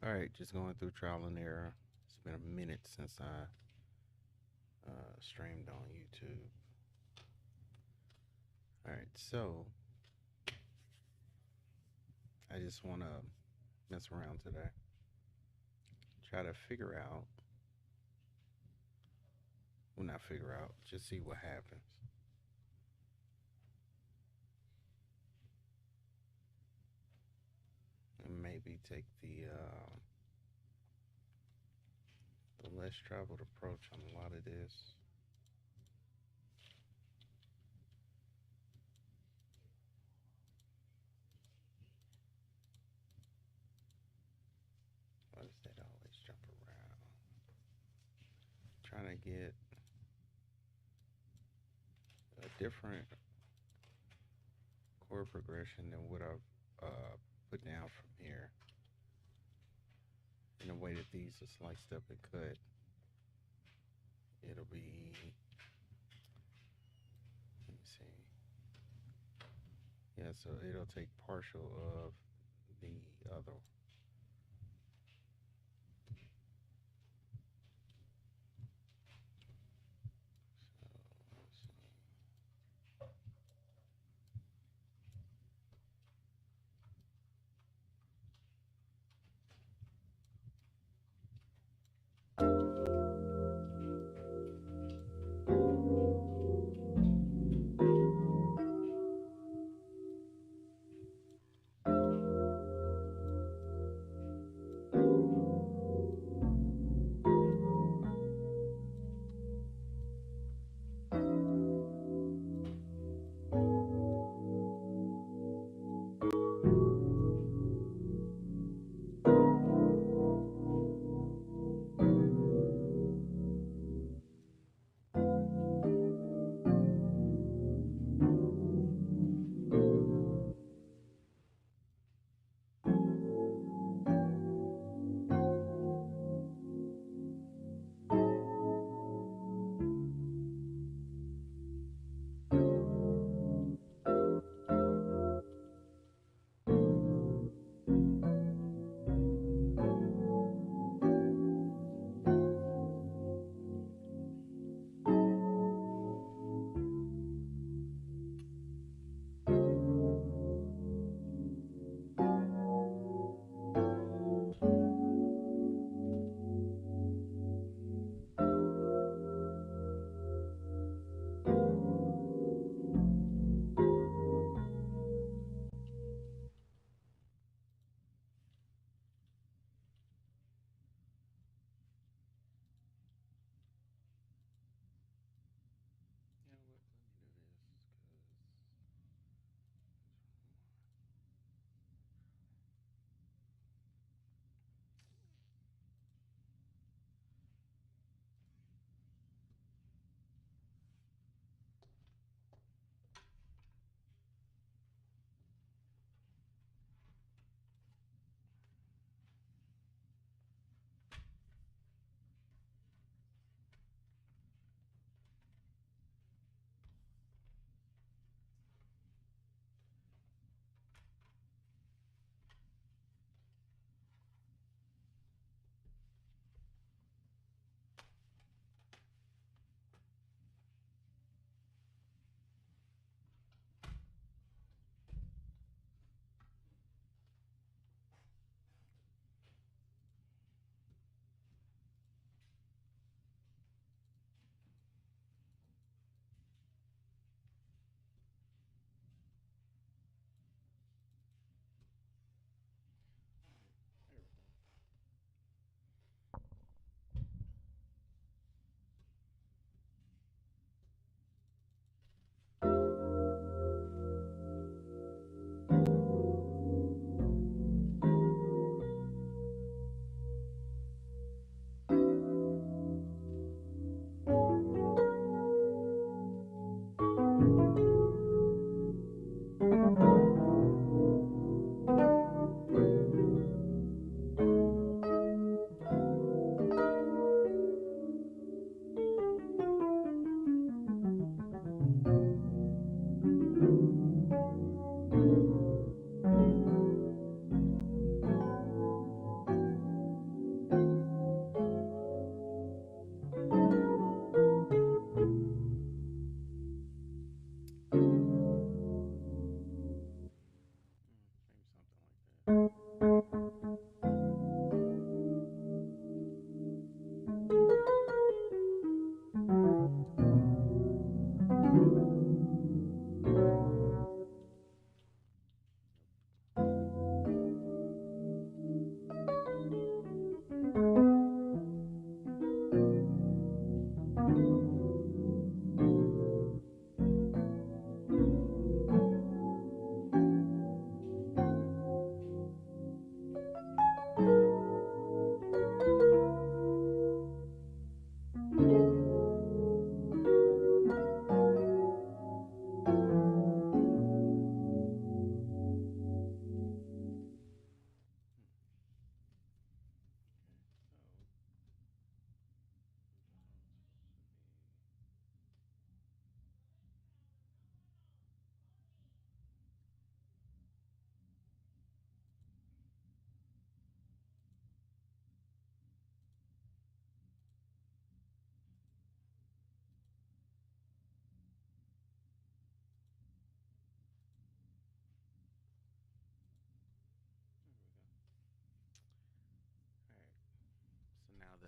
All right, just going through trial and error. It's been a minute since I streamed on YouTube. All right, so I just want to mess around today. Try to figure out, well, not figure out, just see what happens. And maybe take the less traveled approach on a lot of this. Why does that always jump around? Trying to get a different chord progression than what I've put down from here. In a way that these are sliced up and cut, it'll be, let me see. Yeah, so it'll take partial of the other. So let's see.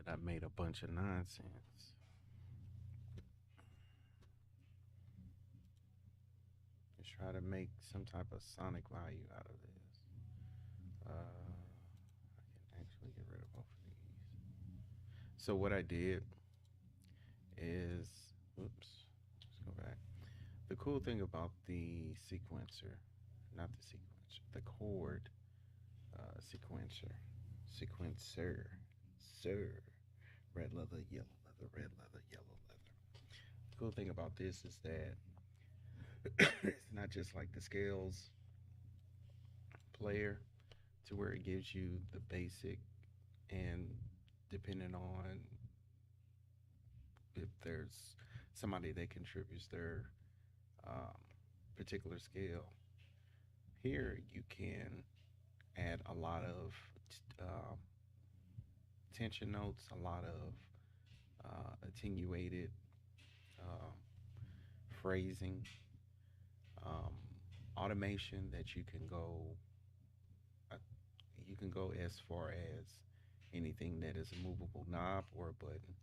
I made a bunch of nonsense. Let's try to make some type of sonic value out of this. I can actually get rid of both of these. So what I did is, oops, let's go back. The cool thing about the sequencer, not the sequencer, the chord sequencer, sir, red leather, yellow leather, red leather, yellow leather. The cool thing about this is that it's not just like the scales player to where it gives you the basic, and depending on if there's somebody that contributes their um, particular scale, here you can add a lot of um, tension notes, a lot of attenuated um, phrasing, um, automation that uh, you can go as far as anything that is a movable knob or a button.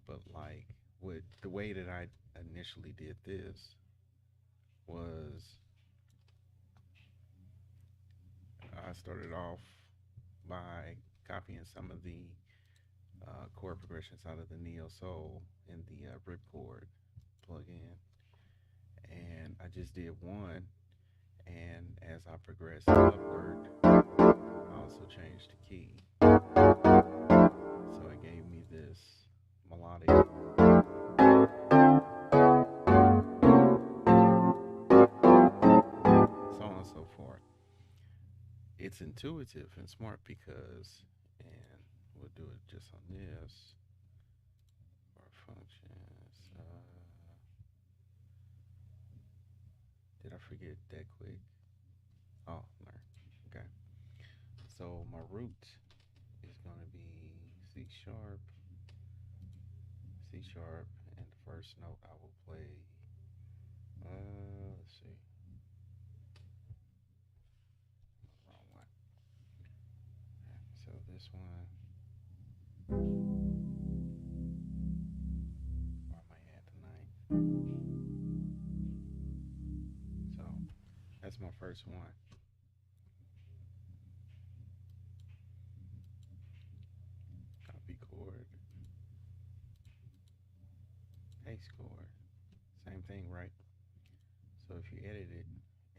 But like with the way that I initially did this was I started off by copying some of the chord progressions out of the Neo Soul in the Ripcord plugin, and I just did one. And as I progressed upward, I also changed the key, so it gave me this melodic, so on and so forth. It's intuitive and smart because, and we'll do it just on this for functions. Did I forget that quick? Oh, learn. Okay. So my root is going to be C sharp, C sharp, and the first note I will play. Let's see, wrong one. So this one, or I might add the ninth. So that's my first one. Copy chord, paste chord. Same thing, right? So if you edit it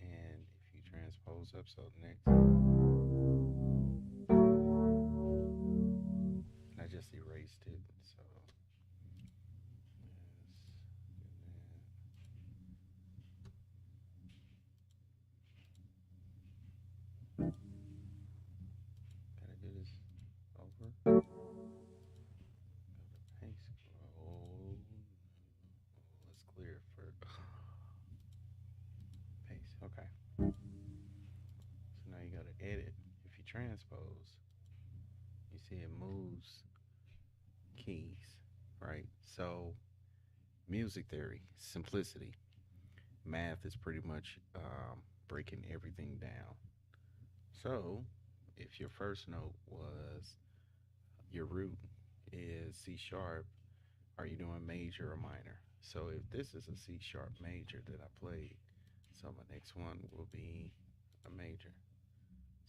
and if you transpose episode next, I just erased it. So yes, gotta do this over. Paste scroll. Let's clear it for paste. Okay. So now you gotta edit. If you transpose, you see it moves keys, right? So music theory, simplicity. Math is pretty much breaking everything down. So if your first note was your root is C sharp, are you doing major or minor? So if this is a C sharp major that I played, so my next one will be a major.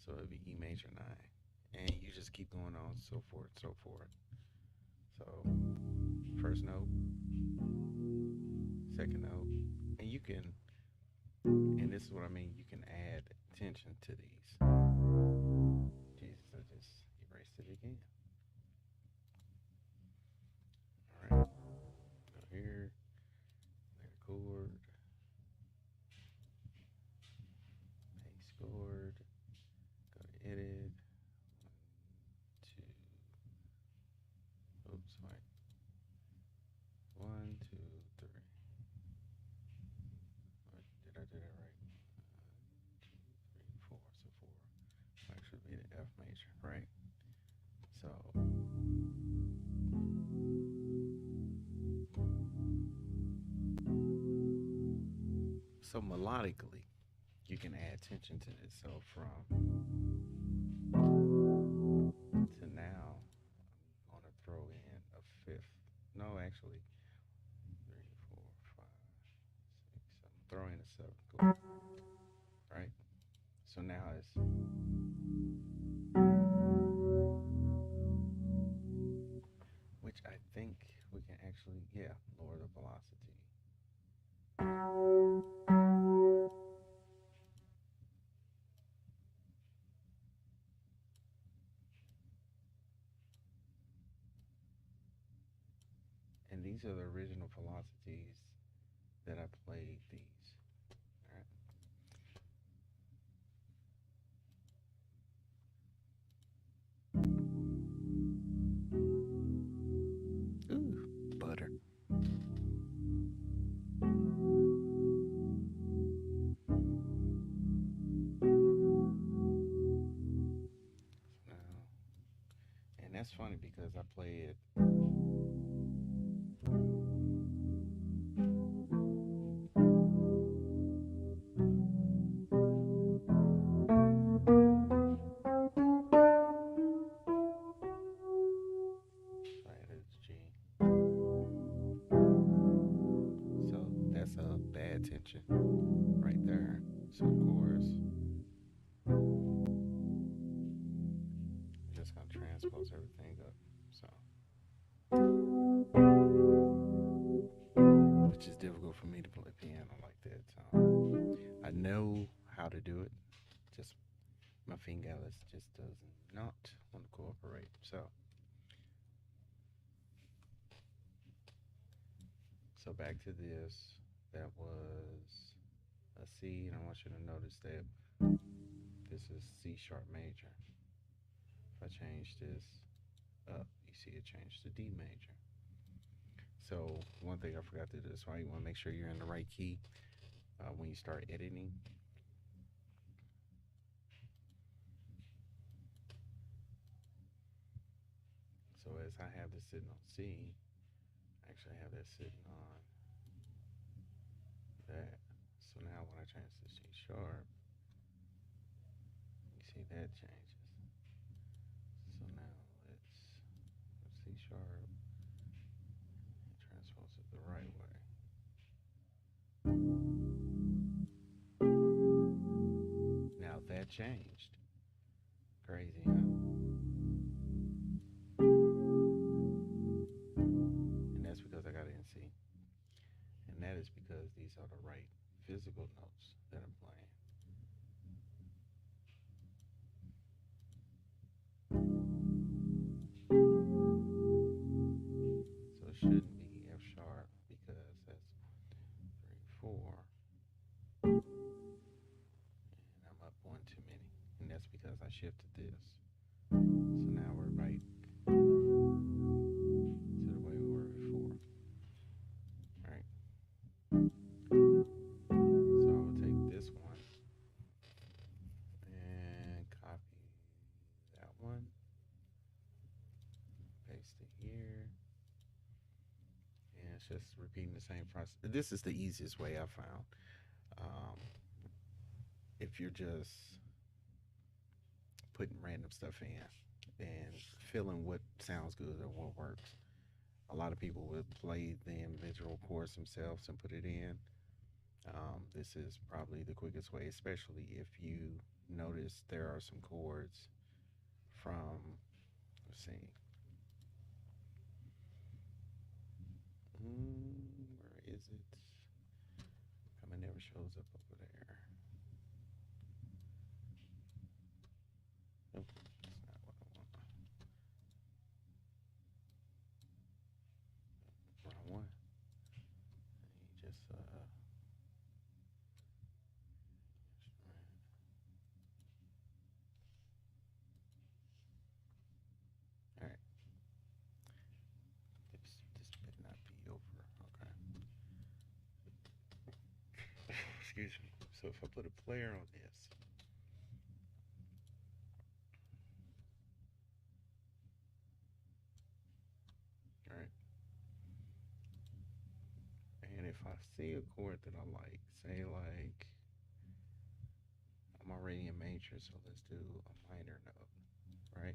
So it'll be E major 9. And you just keep going on, so forth, so forth. So first note, second note, and you can, and this is what I mean, you can add tension to these. Jesus, I just erased it again. All right, go here, clear chord, paste chord, go to edit, two, oops, wait, one, two, three. Wait, did I do that right? Two, three, four, so four. Actually, be the F major, right? So melodically, you can add tension to this. So from to now, I'm gonna throw seventh chord, right? So now it's, which I think we can actually, yeah, lower the velocity. And these are the original velocities that I played these. All right. Ooh, butter. Now, and that's funny because I play it. Right, it's G. So that's a bad tension right there. So of course, I'm just gonna transpose everything up. So, which is difficult for me to play piano like that. So I know how to do it. Just my fingerless just does not want to cooperate. So back to this. That was a C, and I want you to notice that this is C sharp major. If I change this up, you see it changed to D major. So one thing I forgot to do is why you want to make sure you're in the right key when you start editing. So as I have this sitting on C, I actually have that sitting on that. So now when I change to C sharp, you see that changes. So now let's C sharp and transpose it the right way. Now that changed. Crazy, huh? And that's because I got it in C. And that is because these are the right physical notes that I'm playing. So it shouldn't be F sharp because that's 3, 4. And I'm up one too many. And that's because I shifted this. So now we're right to the way we were before. Right? So I will take this one and copy that one. Paste it here. And it's just repeating the same process. This is the easiest way I found. Um, if you're just putting random stuff in and feeling what sounds good or what works. A lot of people would play the individual chords themselves and put it in. This is probably the quickest way, especially if you notice there are some chords from, let's see, where is it? It never shows up over there. Nope, that's not what I want. Wrong one. You just all right. This better not be over. Okay. Excuse me. So if I put a player on this, all right, and if I see a chord that I like, say like I'm already in major, so let's do a minor note, right?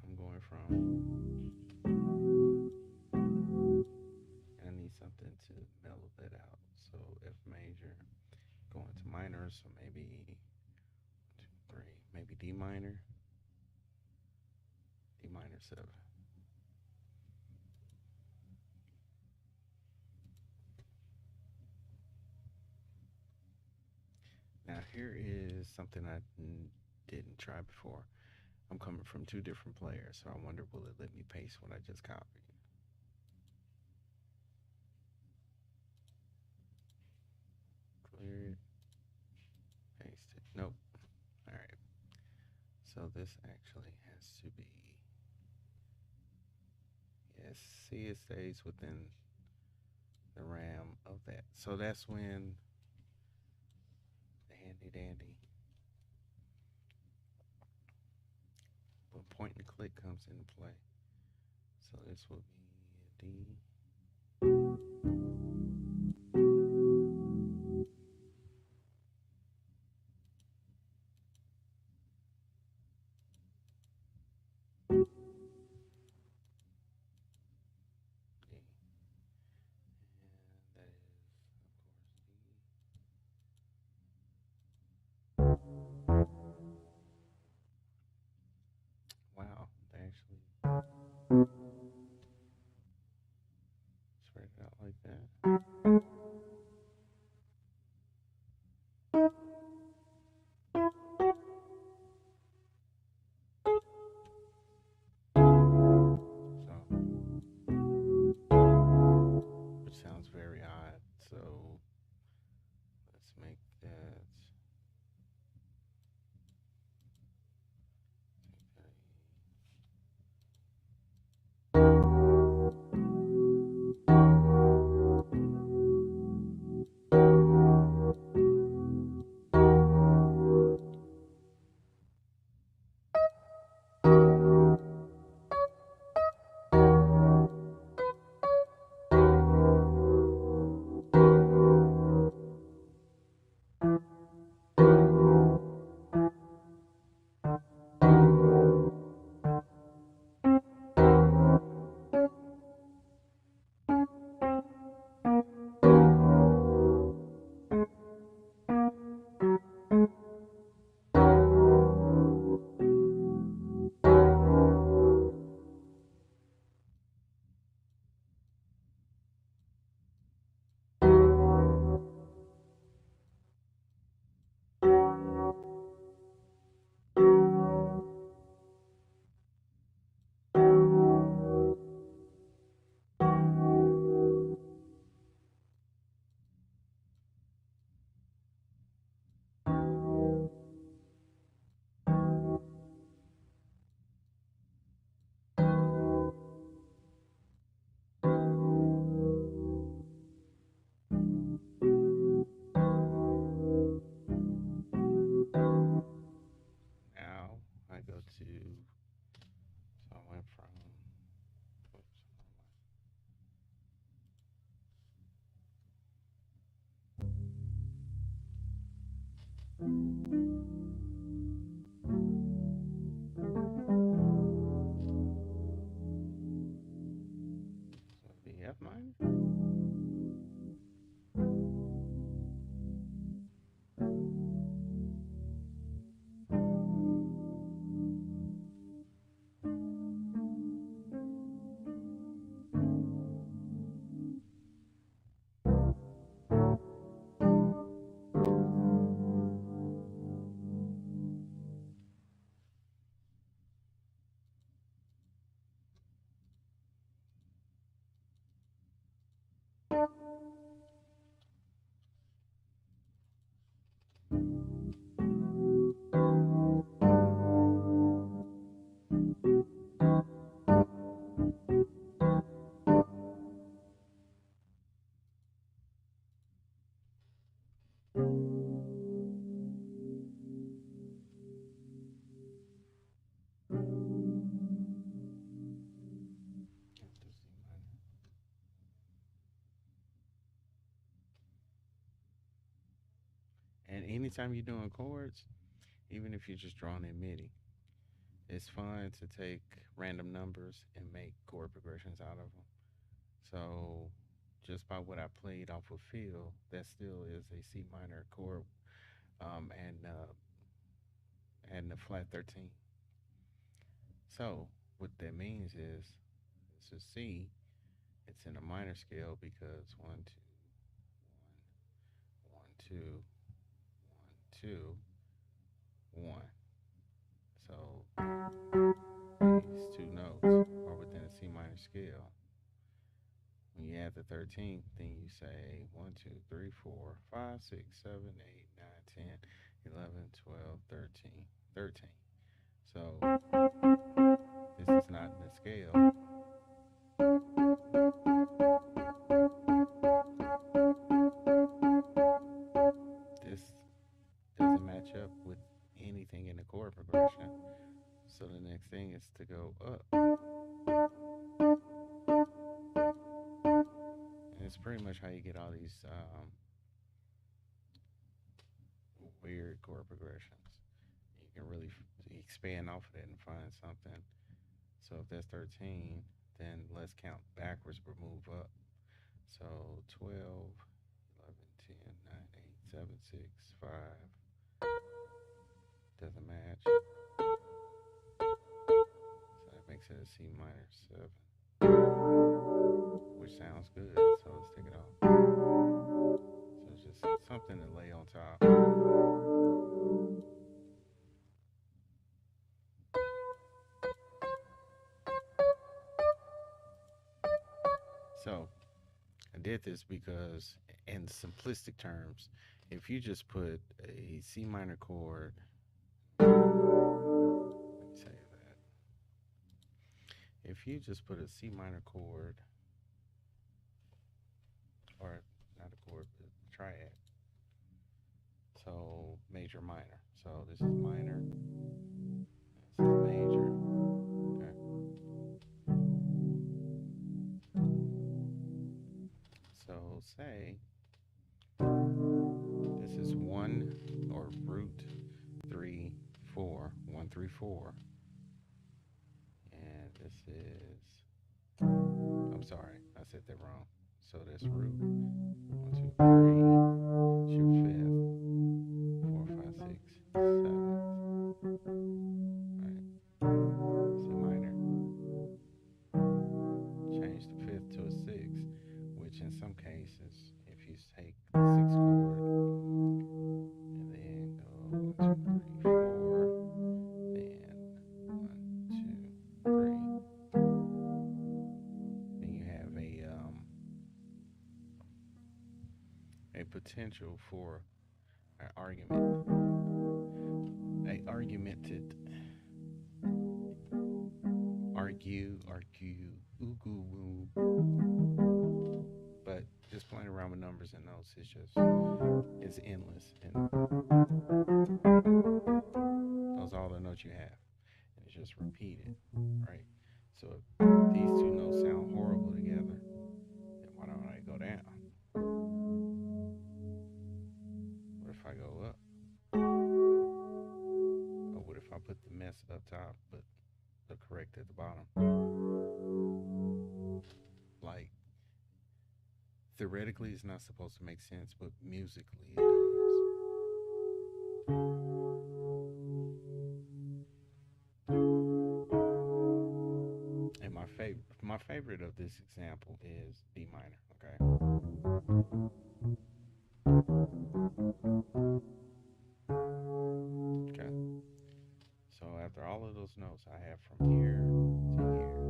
I'm going from, and I need something to So maybe two, three, maybe D minor, D minor seven. Now here is something I didn't try before. I'm coming from two different players, so I wonder will it let me paste what I just copied? Clear it, paste it. Nope. All right. So this actually has to be, yes, see it stays within the RAM of that. So that's when the handy dandy, when point and click comes into play. So this will be a D. D. And that is, of course, D. Wow, they actually spread it out like that. So, which sounds very odd. So let's make that. Now I go to, so I went from, oops, so the F minor. And anytime you're doing chords, even if you're just drawing in MIDI, it's fun to take random numbers and make chord progressions out of them. So just by what I played off of feel, that still is a C minor chord and adding a flat 13. So what that means is it's a C. It's in a minor scale because one, two, one, two, one, two, one. So these two notes are within a C minor scale. When you add the 13th, then you say 1, 2, 3, 4, 5, 6, 7, 8, 9, 10, 11, 12, 13, 13. So this is not in the scale. This doesn't match up with anything in the chord progression. So the next thing is to go up. And it's pretty much how you get all these weird chord progressions. You can really expand off of that and find something. So if that's 13, then let's count backwards but move up. So 12, 11, 10, 9, 8, 7, 6, 5. Doesn't match. So that makes it a C minor 7, which sounds good. So let's take it off. So it's just something to lay on top. So I did this because, in simplistic terms, if you just put a C minor chord, let me say that. If you just put a C minor chord, or not a chord, but a triad, so major, minor. So this is minor, this is major. Okay. So say this is one or root 3 4 1 3 4, and this is, I'm sorry, I said that wrong. So that's root 1 2 3. It's your fifth. 4 5 6 7. Right. C minor. Change the fifth to a sixth, which in some cases, if you take the sixth chord and then go 1 2 3 4, then 1 2 3, then you have a potential for an argument, a argumented, argue, ooh woo. But just playing around with numbers and notes is just, it's endless, and those are all the notes you have, and it's just repeated, right? So if these two notes sound horrible together, then why don't I go down? What if I go up? Or what if I put the mess up top but the correct at the bottom? Like, theoretically, it's not supposed to make sense, but musically it does. And my favorite of this example is D minor. Okay. So after all of those notes, I have from here to here.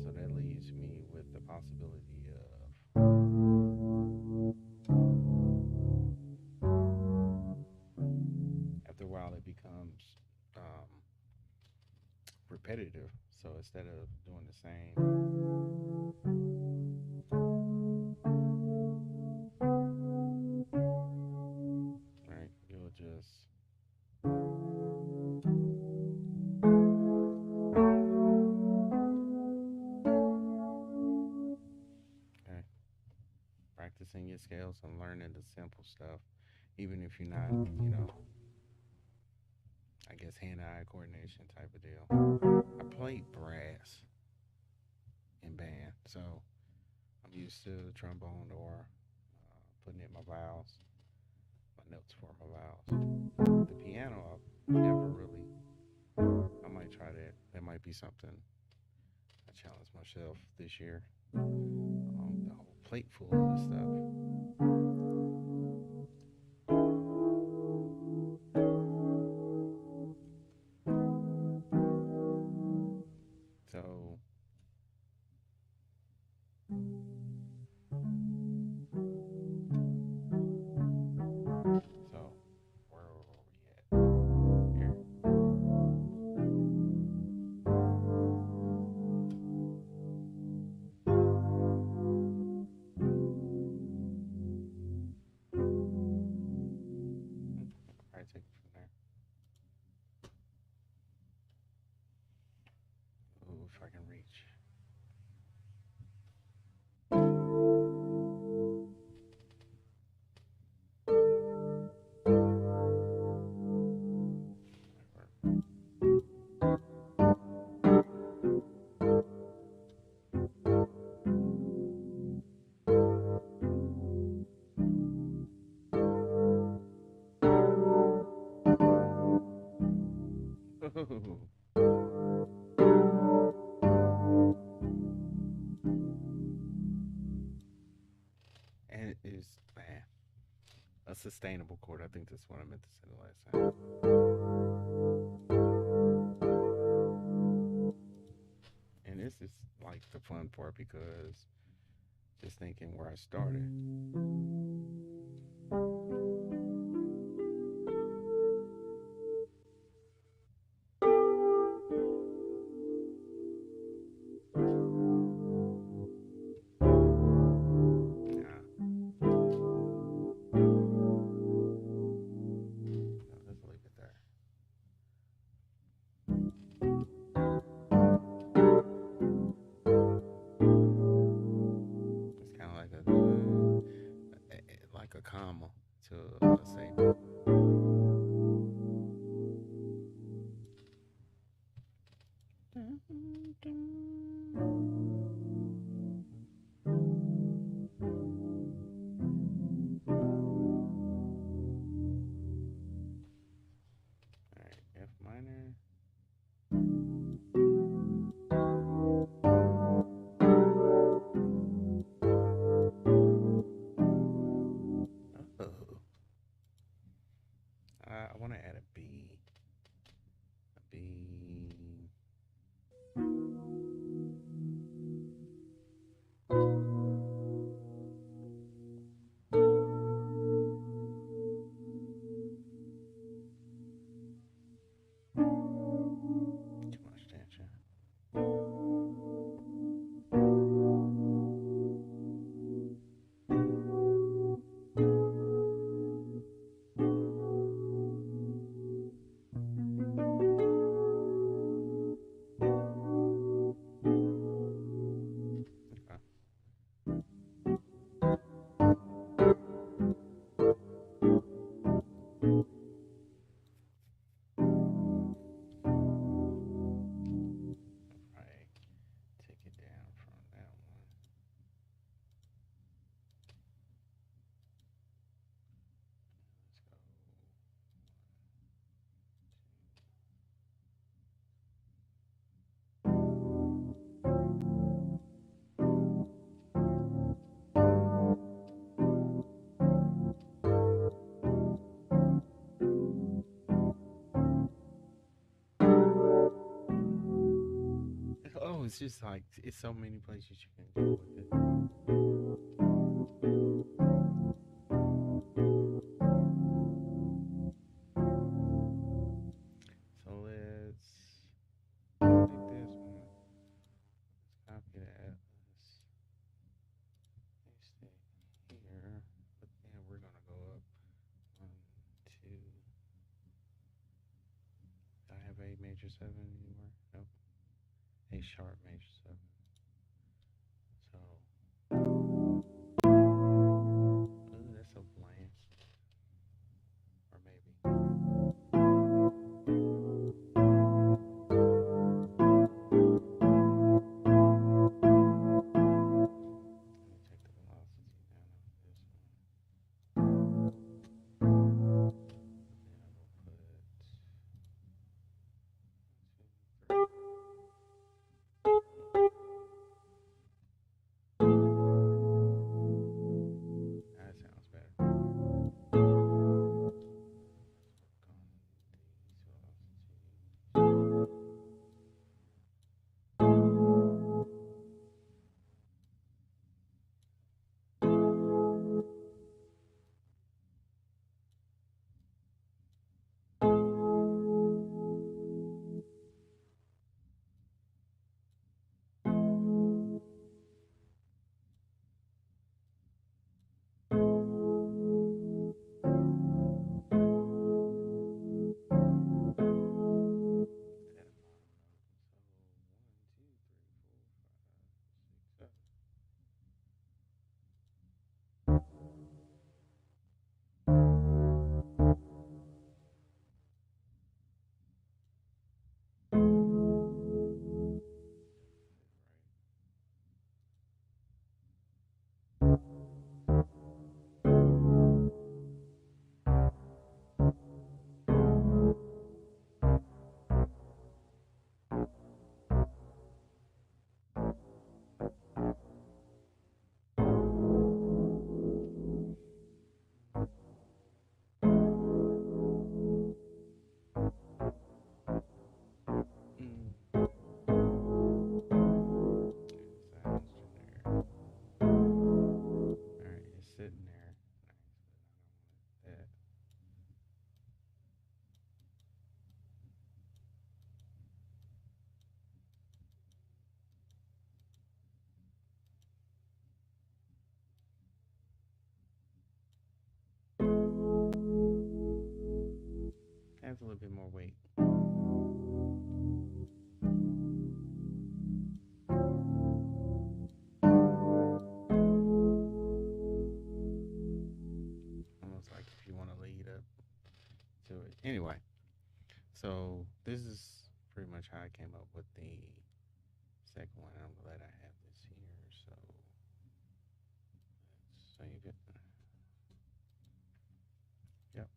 So that leaves me with the possibility of, after a while, it becomes um, repetitive. So instead of doing the same, right, you'll just, okay, practicing your scales and learning the simple stuff, even if you're not, I guess hand-eye coordination type of deal. I played brass in band, so I'm used to the trombone or putting in my vowels, my notes for my vowels. The piano, I've never really. I might try that. That might be something I challenge myself this year. The whole plate full of this stuff. So, so where were we at? Here. All right, take it from there. Ooh, if I can reach. Ooh. And it is, man, a sustainable chord. I think that's what I meant to say the last time. And this is like the fun part because just thinking where I started. Yeah, let's leave it there. It's kind of like a comma to say. All right, F minor. Oh, I want to add a B. A B. Too much tension. Okay. Right. Take it down from that one. Let's go. Oh, it's just like it's so many places you can go with it. So let's take this one. Let's copy that. Let's paste it here. But then we're gonna go up. One, two. Do I have A major seven anywhere? Nope. A sharp major seven. So, that's so bland. Or maybe. Let me take the velocity down of this one. little bit more weight. Almost like if you want to lead up to it. Anyway, so this is pretty much how I came up with the second one. I'm glad I have this here. So you get, yep.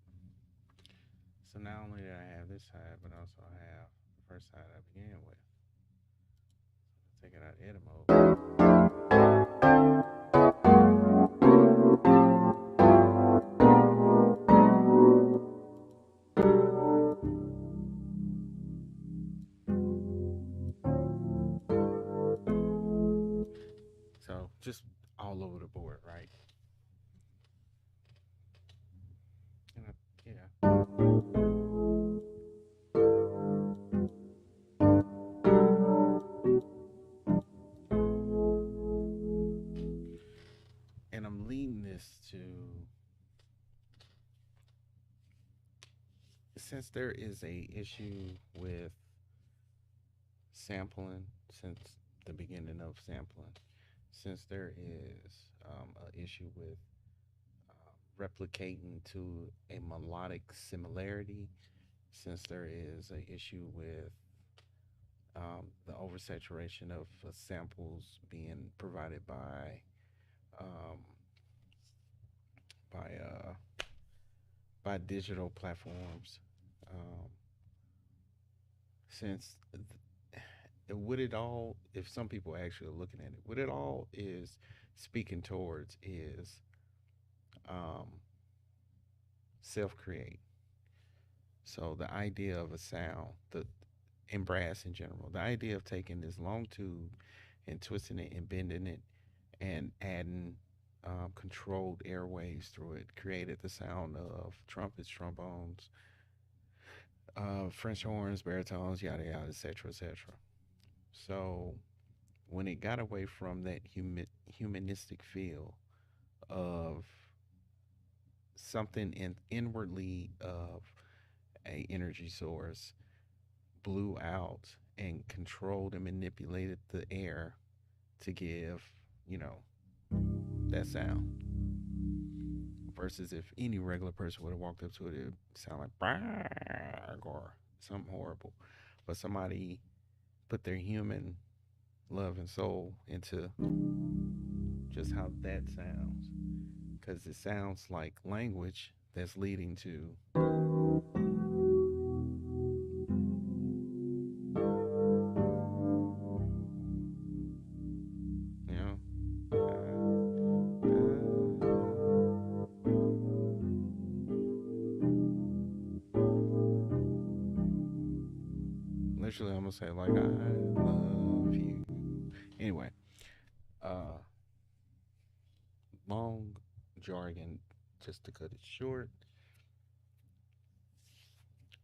So not only did I have this side, but also I have the first side I began with. Take it out of edit mode. So just all over the board, right? And yeah. And I'm leading this to, since there is a issue with sampling since the beginning of sampling, since there is an issue with replicating to a melodic similarity, since there is an issue with the oversaturation of samples being provided um, by uh, by digital platforms. Um, since what it all, if some people actually are looking at it, what it all is speaking towards is um, self create. So the idea of a sound, the in brass in general, the idea of taking this long tube and twisting it and bending it and adding controlled airways through it created the sound of trumpets, trombones, French horns, baritones, yada yada, etc., etc. So when it got away from that humanistic feel of something inwardly of a energy source blew out and controlled and manipulated the air to give, you know, that sound. Versus if any regular person would have walked up to it, it would sound like bark or something horrible. But somebody put their human love and soul into just how that sounds. Because it sounds like language that's leading to, you know, literally, I'm gonna say like I love you. Anyway, uh, long jargon. Just to cut it short,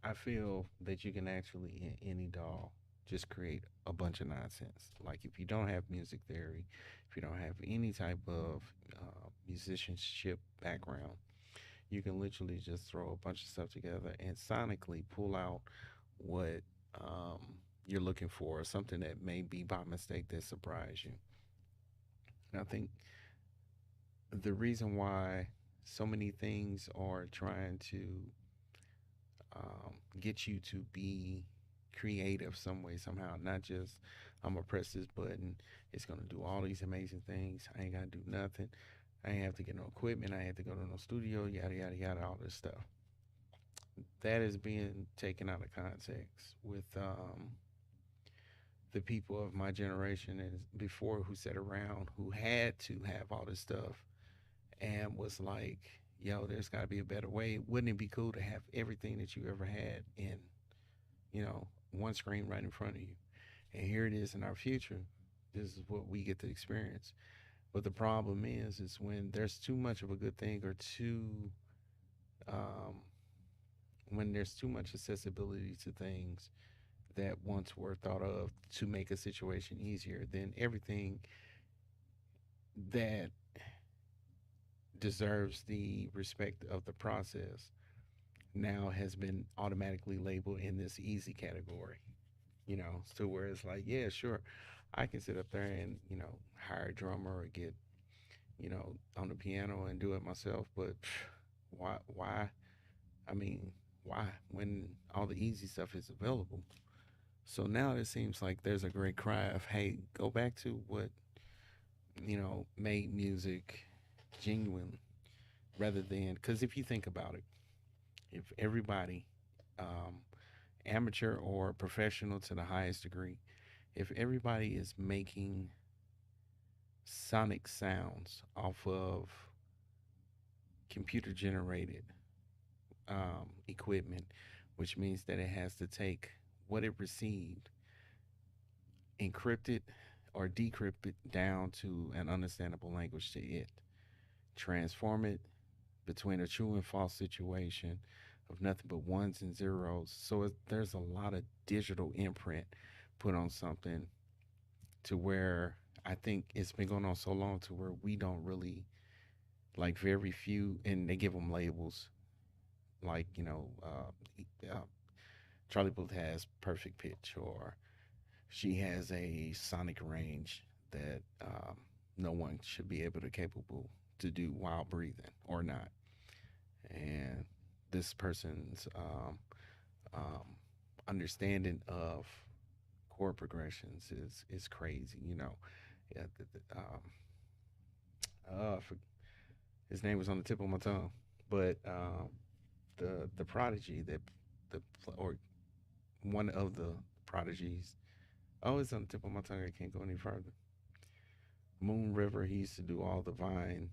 I feel that you can actually in any DAW just create a bunch of nonsense. Like if you don't have music theory, if you don't have any type of musicianship background, you can literally just throw a bunch of stuff together and sonically pull out what um, you're looking for, or something that may be by mistake that surprise you. And I think the reason why so many things are trying to get you to be creative some way, somehow, not just I'm gonna press this button, it's gonna do all these amazing things. I ain't gotta do nothing. I ain't have to get no equipment. I ain't have to go to no studio, yada, yada, yada, all this stuff. That is being taken out of context with the people of my generation and before who sat around who had to have all this stuff and was like, yo, there's got to be a better way. Wouldn't it be cool to have everything that you ever had in, one screen right in front of you? And here it is in our future. This is what we get to experience. But the problem is when there's too much of a good thing or um, when there's too much accessibility to things that once were thought of to make a situation easier, then everything that deserves the respect of the process now has been automatically labeled in this easy category. So where it's like, yeah, sure, I can sit up there and hire a drummer or get on the piano and do it myself, but why? I mean, why when all the easy stuff is available? So now it seems like there's a great cry of, hey, go back to what made music genuine, rather than, because if you think about it, if everybody, um, amateur or professional to the highest degree, if everybody is making sonic sounds off of computer generated equipment, which means that it has to take what it received, encrypt it or decrypt it down to an understandable language to it, transform it between a true and false situation of nothing but ones and zeros. So there's a lot of digital imprint put on something, to where I think it's been going on so long to where we don't really, like, very few, and they give them labels like, Charlie Booth has perfect pitch, or she has a sonic range that no one should be able to capable to do while breathing or not. And this person's um, understanding of chord progressions is crazy. Yeah, for, his name was on the tip of my tongue, but the prodigy that the or one of the prodigies. Oh, it's on the tip of my tongue. I can't go any further. Moon River. He used to do all the Vine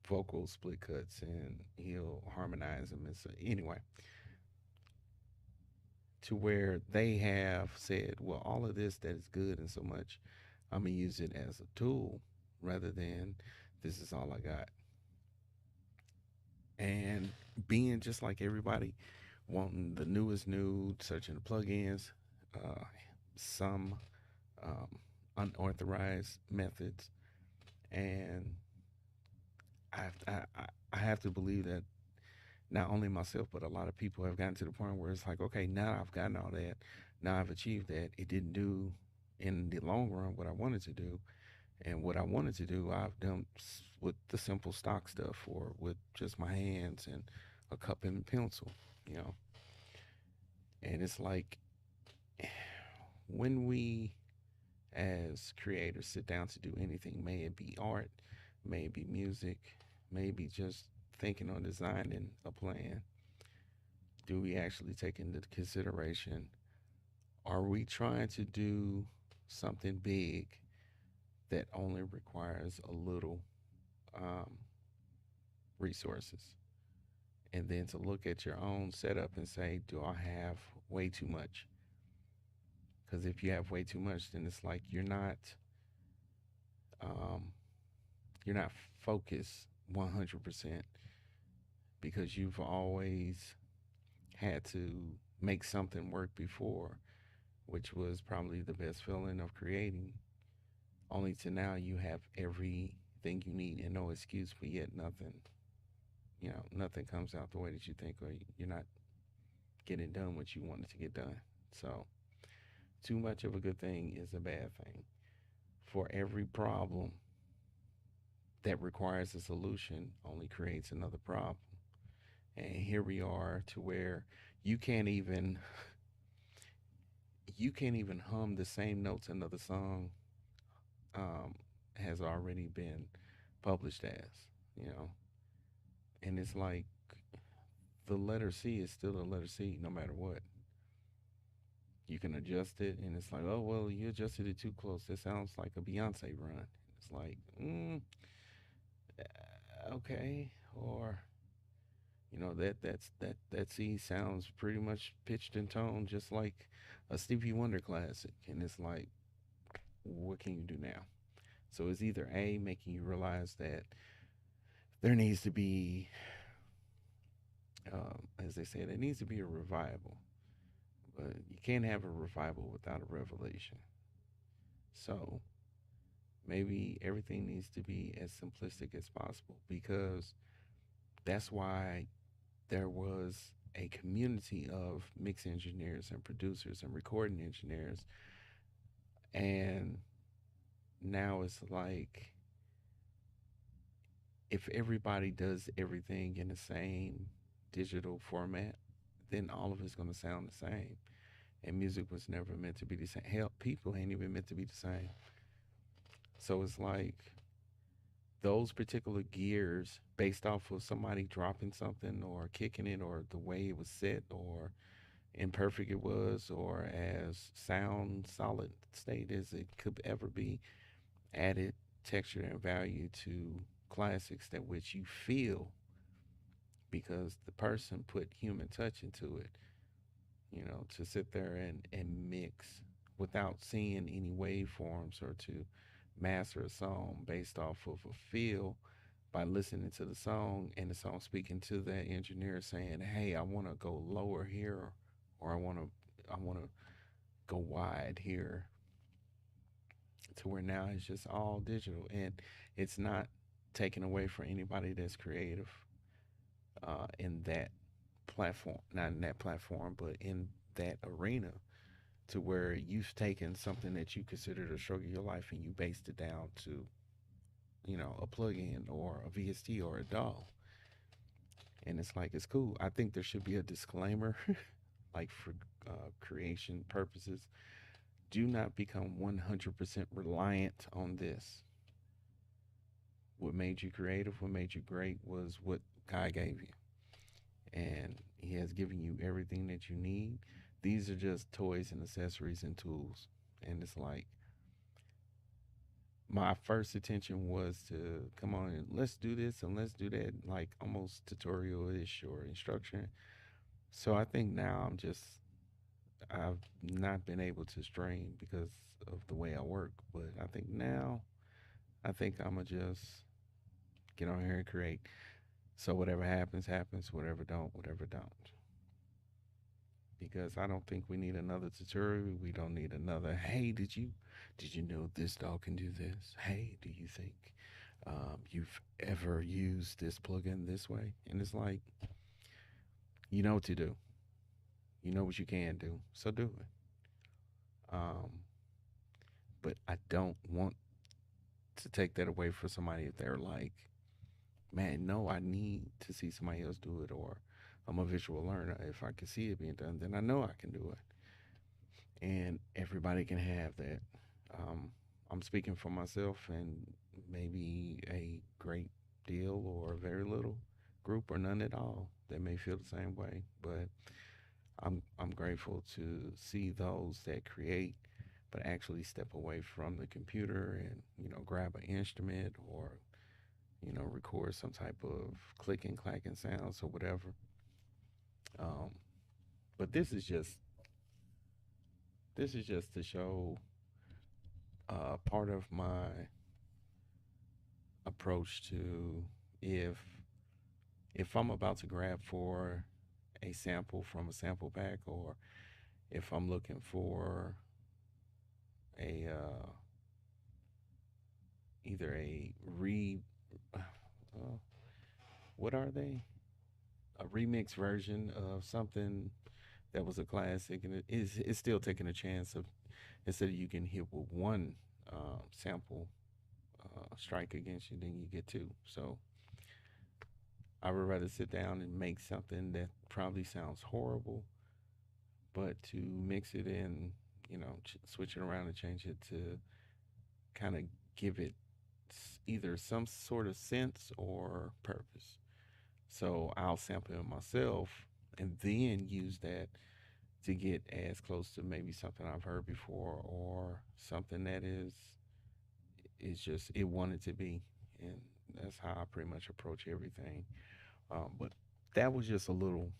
vocal split cuts, and he'll harmonize them. And so, anyway, to where they have said, well, all of this that is good and so much, I'm gonna use it as a tool rather than this is all I got. And being just like everybody, wanting the newest new, searching the plugins, uh, some um, unauthorized methods, and I have to believe that not only myself but a lot of people have gotten to the point where it's like, okay, now I've gotten all that, now I've achieved that. It didn't do in the long run what I wanted to do, and what I wanted to do, I've done with the simple stock stuff or with just my hands and a cup and pencil, you know. And it's like, when we as creators sit down to do anything, may it be art, may it be music, maybe just thinking on designing a plan, do we actually take into consideration, are we trying to do something big that only requires a little um, resources? And then to look at your own setup and say, do I have way too much? Because if you have way too much, then it's like um, you're not focused 100%, because you've always had to make something work before, which was probably the best feeling of creating. Only to now you have everything you need and no excuse, but yet nothing comes out the way that you think, or you're not getting done what you wanted to get done. So, too much of a good thing is a bad thing. For every problem that requires a solution only creates another problem. And here we are to where you can't even you can't even hum the same notes another song um, has already been published as, you know. And it's like, the letter C is still a letter C no matter what. You can adjust it, and it's like, oh well, you adjusted it too close. That sounds like a Beyonce run. It's like, okay, or that C sounds pretty much pitched in tone just like a Stevie Wonder classic, and it's like, what can you do now? So it's either A, making you realize that there needs to be, as they say, there needs to be a revival, but you can't have a revival without a revelation. So maybe everything needs to be as simplistic as possible, because That's why there was a community of mix engineers and producers and recording engineers. And now it's like if everybody does everything in the same digital format, then all of it's going to sound the same. And music was never meant to be the same. Hell, people ain't even meant to be the same. So it's like those particular gears based off of somebody dropping something or kicking it or the way it was set or imperfect it was or as sound solid state as it could ever be added texture and value to classics that which you feel because the person put human touch into it, to sit there and mix without seeing any waveforms or to master a song based off of a feel by listening to the song and the song speaking to that engineer saying, "Hey, I want to go lower here or I want to go wide here." To where now it's just all digital and it's not taken away from anybody that's creative in that platform, not in that platform, but in that arena to where you've taken something that you considered a struggle of your life and you based it down to, a plug-in or a VST or a DAW. And it's like, it's cool. I think there should be a disclaimer, like for creation purposes. Do not become 100% reliant on this. What made you creative, what made you great was what God gave you. And He has given you everything that you need. These are just toys and accessories and tools. And it's like, my first attention was to come on and let's do this and let's do that, like almost tutorial ish or instruction. So I think now I've not been able to stream because of the way I work. But I think now, I think I'm going to just get on here and create. So whatever happens, happens. Whatever don't. Because I don't think we need another tutorial. We don't need another. Hey, did you know this dog can do this? Hey, do you think you've ever used this plugin this way? And it's like you know what to do. You know what you can do, so do it. Um, but I don't want to take that away from somebody if they're like, man, no, I need to see somebody else do it, or I'm a visual learner. If I can see it being done, then I know I can do it. And everybody can have that. Um, I'm speaking for myself and maybe a great deal or very little group or none at all that may feel the same way. But I'm grateful to see those that create, but actually step away from the computer and grab an instrument or record some type of clicking, clacking sounds or whatever. Um, but this is just to show part of my approach to if if I'm about to grab for a sample from a sample pack, or if I'm looking for a either a what are they, a remix version of something that was a classic, and it's still taking a chance of instead of you can hit with one sample strike against you, then you get two. So I would rather sit down and make something that probably sounds horrible, but to mix it in, switch it around and change it to kind of give it either some sort of sense or purpose. So I'll sample it myself and then use that to get as close to maybe something I've heard before or something that is just it wanted to be. And that's how I pretty much approach everything. But that was just a little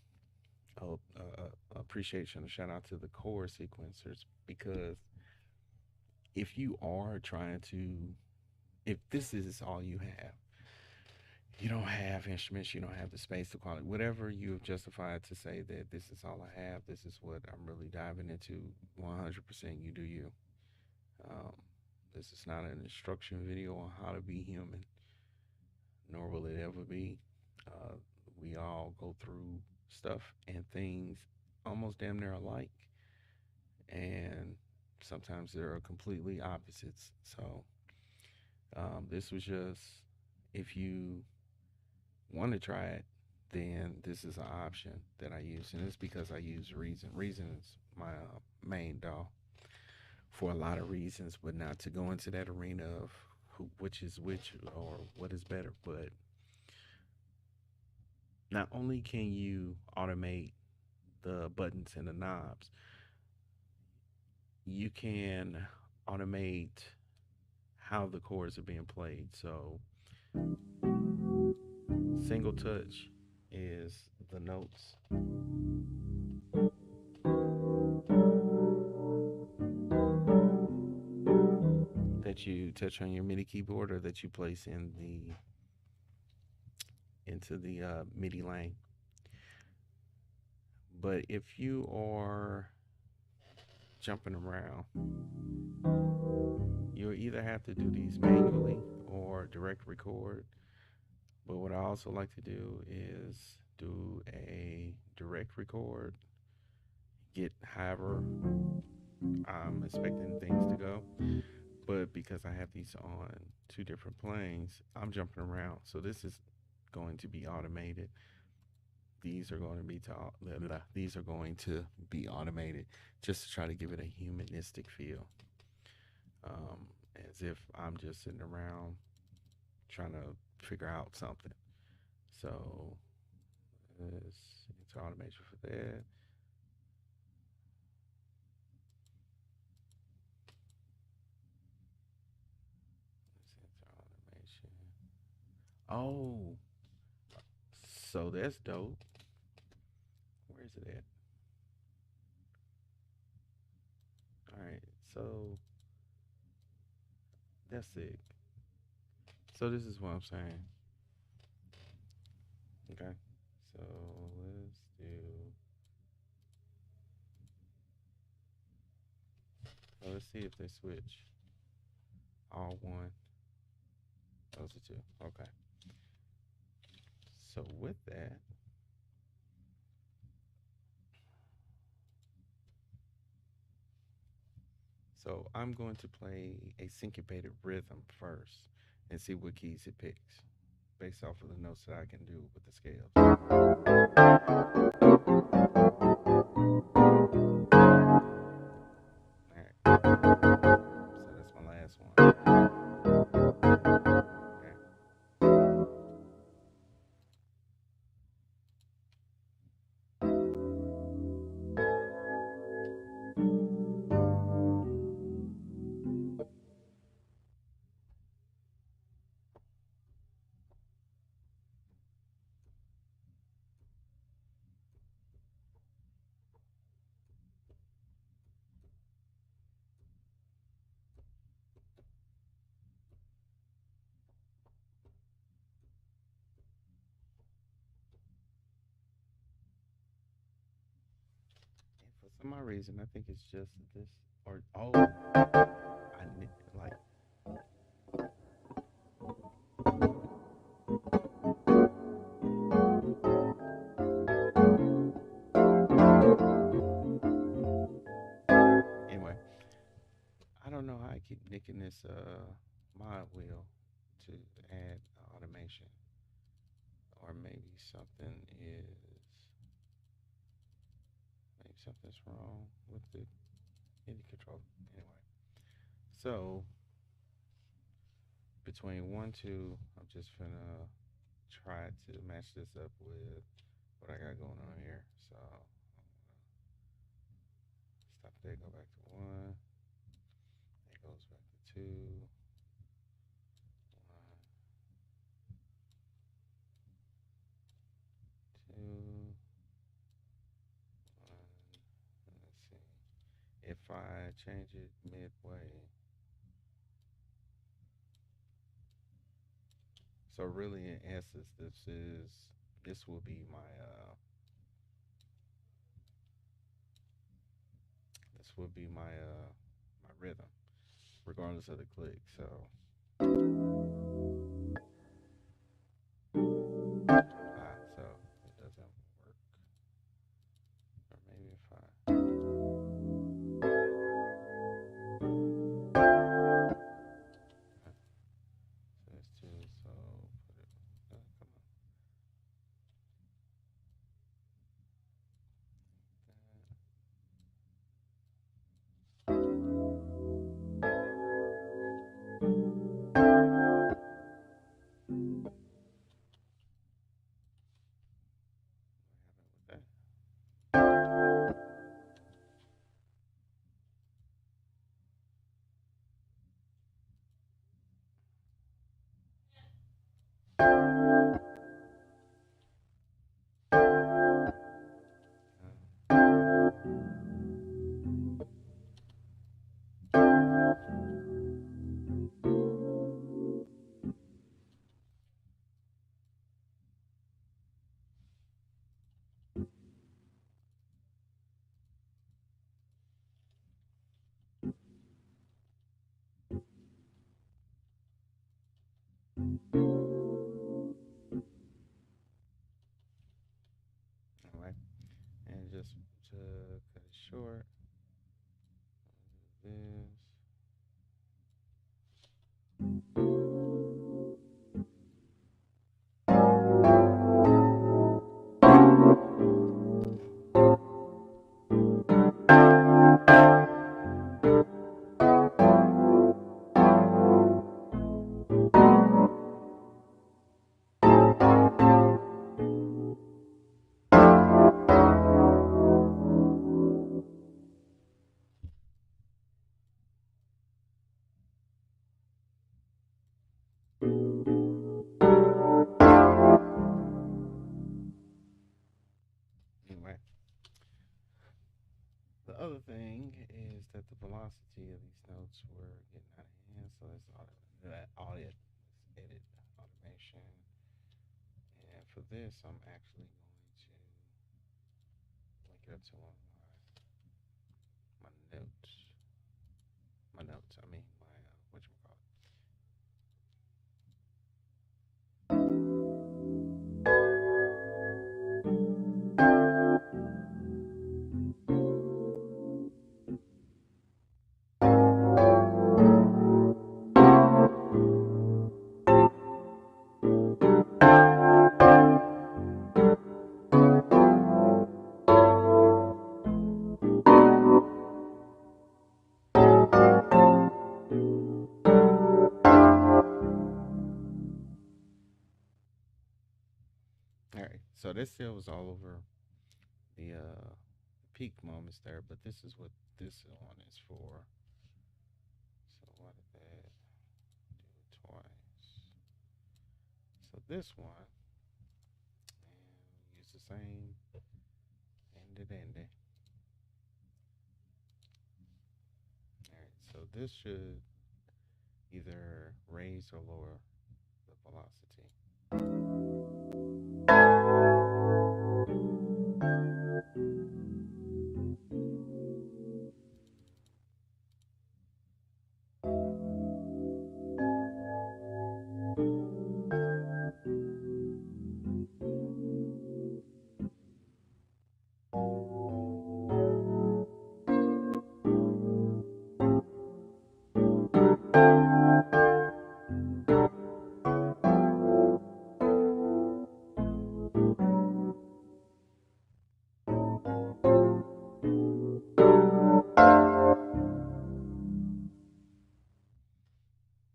appreciation, a shout out to the core sequencers because if you are trying to, if this is all you don't have instruments, you don't have the space, the quality, whatever you have justified to say that this is all I have, this is what I'm really diving into 100%, you do you. Um, this is not an instruction video on how to be human, nor will it ever be. Uh, We all go through stuff and things almost damn near alike, and sometimes they're completely opposites. So this was just, if you want to try it, then this is an option that I use, and it's because I use Reason. Reason is my main DAW for a lot of reasons, but not to go into that arena of which is which or what is better. But not only can you automate the buttons and the knobs, you can automate how the chords are being played. So single touch is the notes that you touch on your MIDI keyboard or that you place in the into the MIDI lane. But if you are jumping around, you'll either have to do these manually or direct record. But what I also like to do is do a direct record, get however I'm expecting things to go. But because I have these on two different planes, I'm jumping around. So this is going to be automated. These are going to be these are going to be automated just to try to give it a humanistic feel, as if I'm just sitting around trying to figure out something. So it's automation for that. It's automation. Oh, so that's dope. Where is it at? All right, so that's it. So this is what I'm saying. Okay, so let's do. Let's see if they switch. All one. Those are two. Okay. So with that, so I'm going to play a syncopated rhythm first and see what keys it picks based off of the notes that I can do with the scales. All right. So that's my last one. Okay. And for some odd reason, I think it's just this or I like. Anyway, I don't know how I keep nicking this mod wheel to add automation, or maybe something's wrong with the MIDI controller. Anyway, so between one, two, I'm just gonna try to match this up with what I got going on here. So stop there, go back to one. It goes back to two. One, two, one. Let's see. If I change it midway, so really in essence, this will be my this will be my rhythm, regardless of the click. So so All right. And just to cut it short, this. Anyway, the other thing is that the velocity of these notes were getting out of hand, so let's audit, let's edit automation. And for this, I'm actually going to link it up to one of my notes. My notes, I mean, my, what you call it. All right, so this still was all over the peak moments there, but this is what this one is for. So why did that do it twice? So this one, and use the same ended ended. All right, so this should either raise or lower the velocity.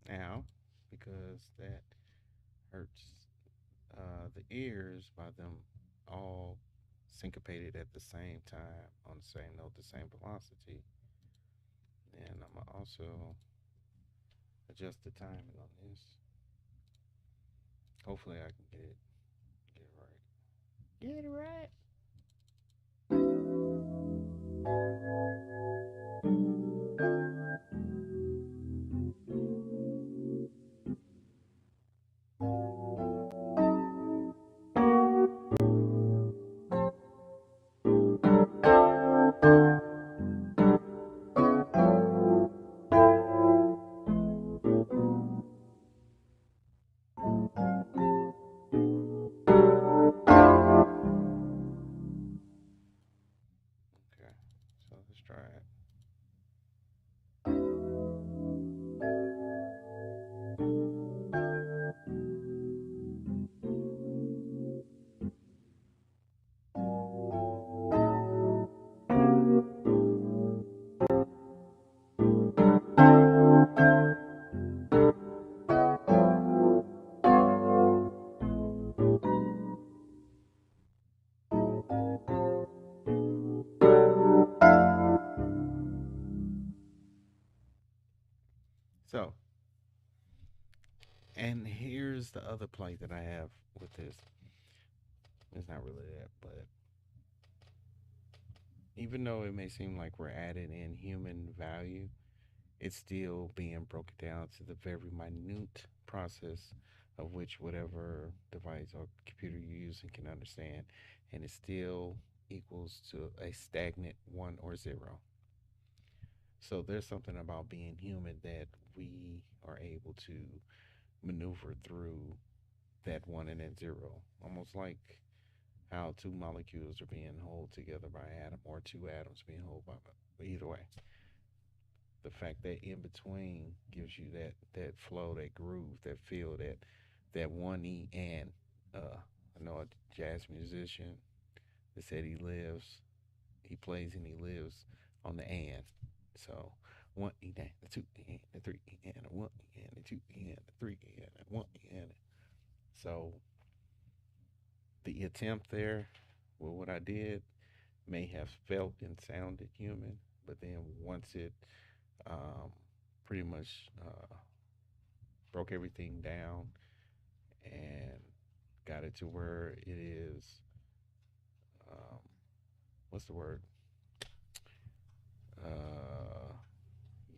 Now, because that hurts the ears by them all syncopated at the same time on the same note, the same velocity, and I'm gonna also adjust the timing on this. Hopefully, I can get it right. Get it right. Okay, so let's try it. So, and here's the other play that I have with this. It's not really that, but even though it may seem like we're adding in human value, it's still being broken down to the very minute process of which whatever device or computer you're using can understand, and it still equals to a stagnant one or zero. So there's something about being human that we are able to maneuver through that one and that zero, almost like how two molecules are being held together by atom or two atoms being held by. But either way, the fact that in between gives you that flow, that groove, that feel, that one E and I know a jazz musician that said he plays and he lives on the and. So one E and the two E and the three E and the one E and the two E and the three E and the one E and. So the attempt there, well, what I did may have felt and sounded human, but then once it um, pretty much broke everything down and got it to where it is, um, what's the word? Uh,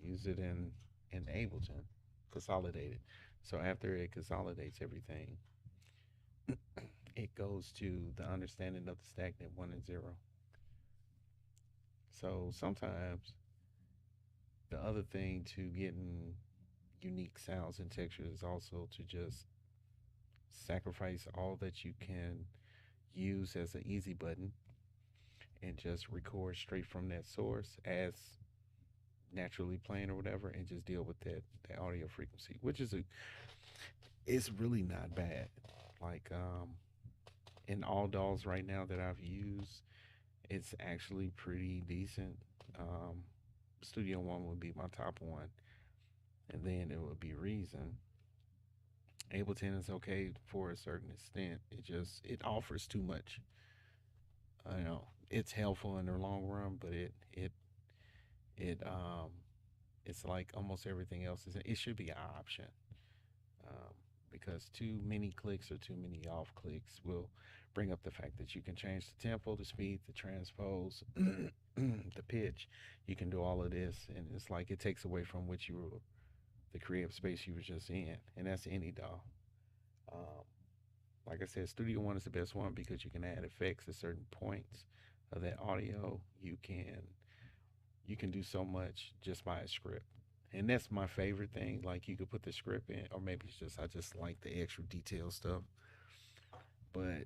use it in Ableton, consolidated. So after it consolidates everything, it goes to the understanding of the stagnant one and zero. So sometimes the other thing to getting unique sounds and textures is also to just sacrifice all that you can use as an easy button and just record straight from that source as naturally playing or whatever and just deal with that audio frequency, which is a it's really not bad. Like in all dolls right now that I've used, it's actually pretty decent. Um, Studio One would be my top one, and then it would be Reason. Ableton is okay for a certain extent. It offers too much. I know it's helpful in the long run, but it it's like almost everything else is. It should be an option, um, because too many clicks or too many off clicks will bring up the fact that you can change the tempo, the speed, the transpose, the pitch. You can do all of this, and it's like it takes away from what you were, the creative space you were just in, and that's any DAW. Um, like I said, Studio One is the best one because you can add effects at certain points of that audio. You can do so much just by a script. And that's my favorite thing. Like you could put the script in, or maybe it's just I just like the extra detail stuff. But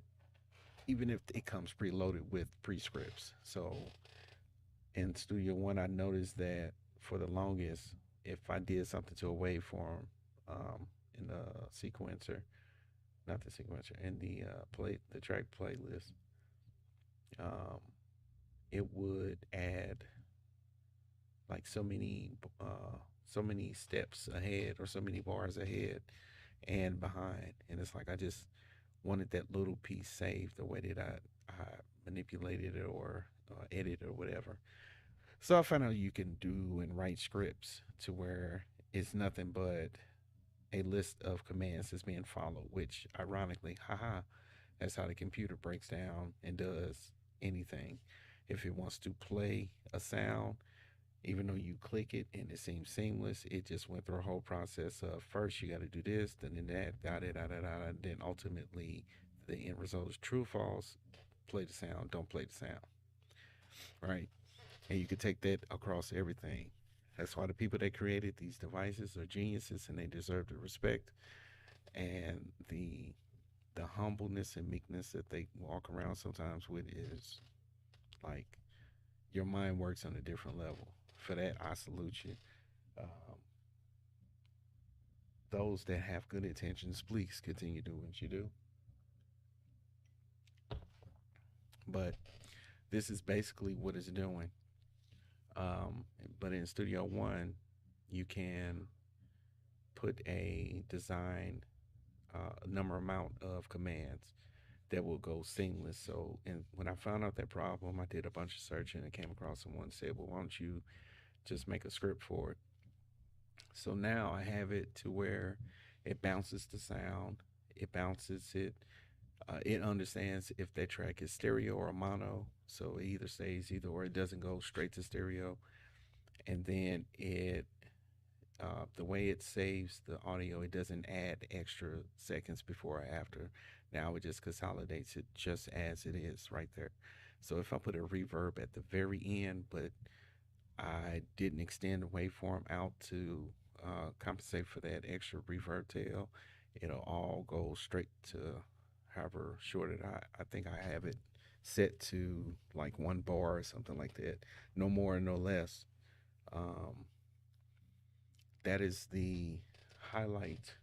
even if it comes preloaded with pre-scripts, so in Studio One, I noticed that for the longest, if I did something to a waveform in the sequencer, not the sequencer, in the track playlist, um, it would add like so many steps ahead or so many bars ahead and behind, and it's like I just wanted that little piece saved the way that I manipulated it or edited or whatever. So I found out you can do and write scripts to where it's nothing but a list of commands that's being followed, which ironically, haha, that's how the computer breaks down and does anything. If it wants to play a sound, even though you click it and it seems seamless, it just went through a whole process of first you got to do this, then that, da da da da da, and then ultimately the end result is true, false, play the sound, don't play the sound, right? And you could take that across everything. That's why the people that created these devices are geniuses and they deserve the respect and the humbleness and meekness that they walk around sometimes with is like your mind works on a different level. For that, I salute you. Um, those that have good intentions, please continue doing what you do. But this is basically what it's doing. Um, but in Studio One, you can put a design number amount of commands that will go seamless. So, and when I found out that problem, I did a bunch of searching and came across someone and said, "Well, why don't you just make a script for it?" So now I have it to where it bounces the sound, it bounces it, it understands if that track is stereo or mono. So it either stays either or it doesn't go straight to stereo. And then the way it saves the audio, it doesn't add extra seconds before or after. Now it just consolidates it just as it is right there. So if I put a reverb at the very end, but I didn't extend the waveform out to compensate for that extra reverb tail. It'll all go straight to however short it. I think I have it set to like 1 bar or something like that. No more, no less. Um, that is the highlight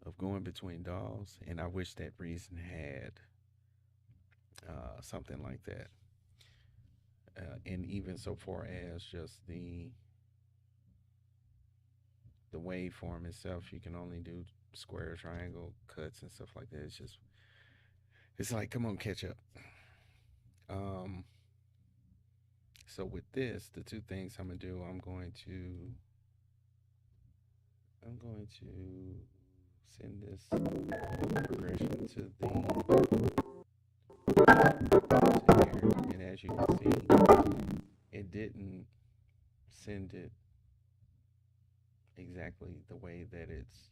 of going between dolls, and I wish that Reason had something like that. And even so far as just the waveform itself, you can only do square, triangle, cuts, and stuff like that. It's like, come on, catch up. Um, so with this, the two things I'm gonna do, I'm going to send this progression to here, and as you can see, it didn't send it exactly the way that it's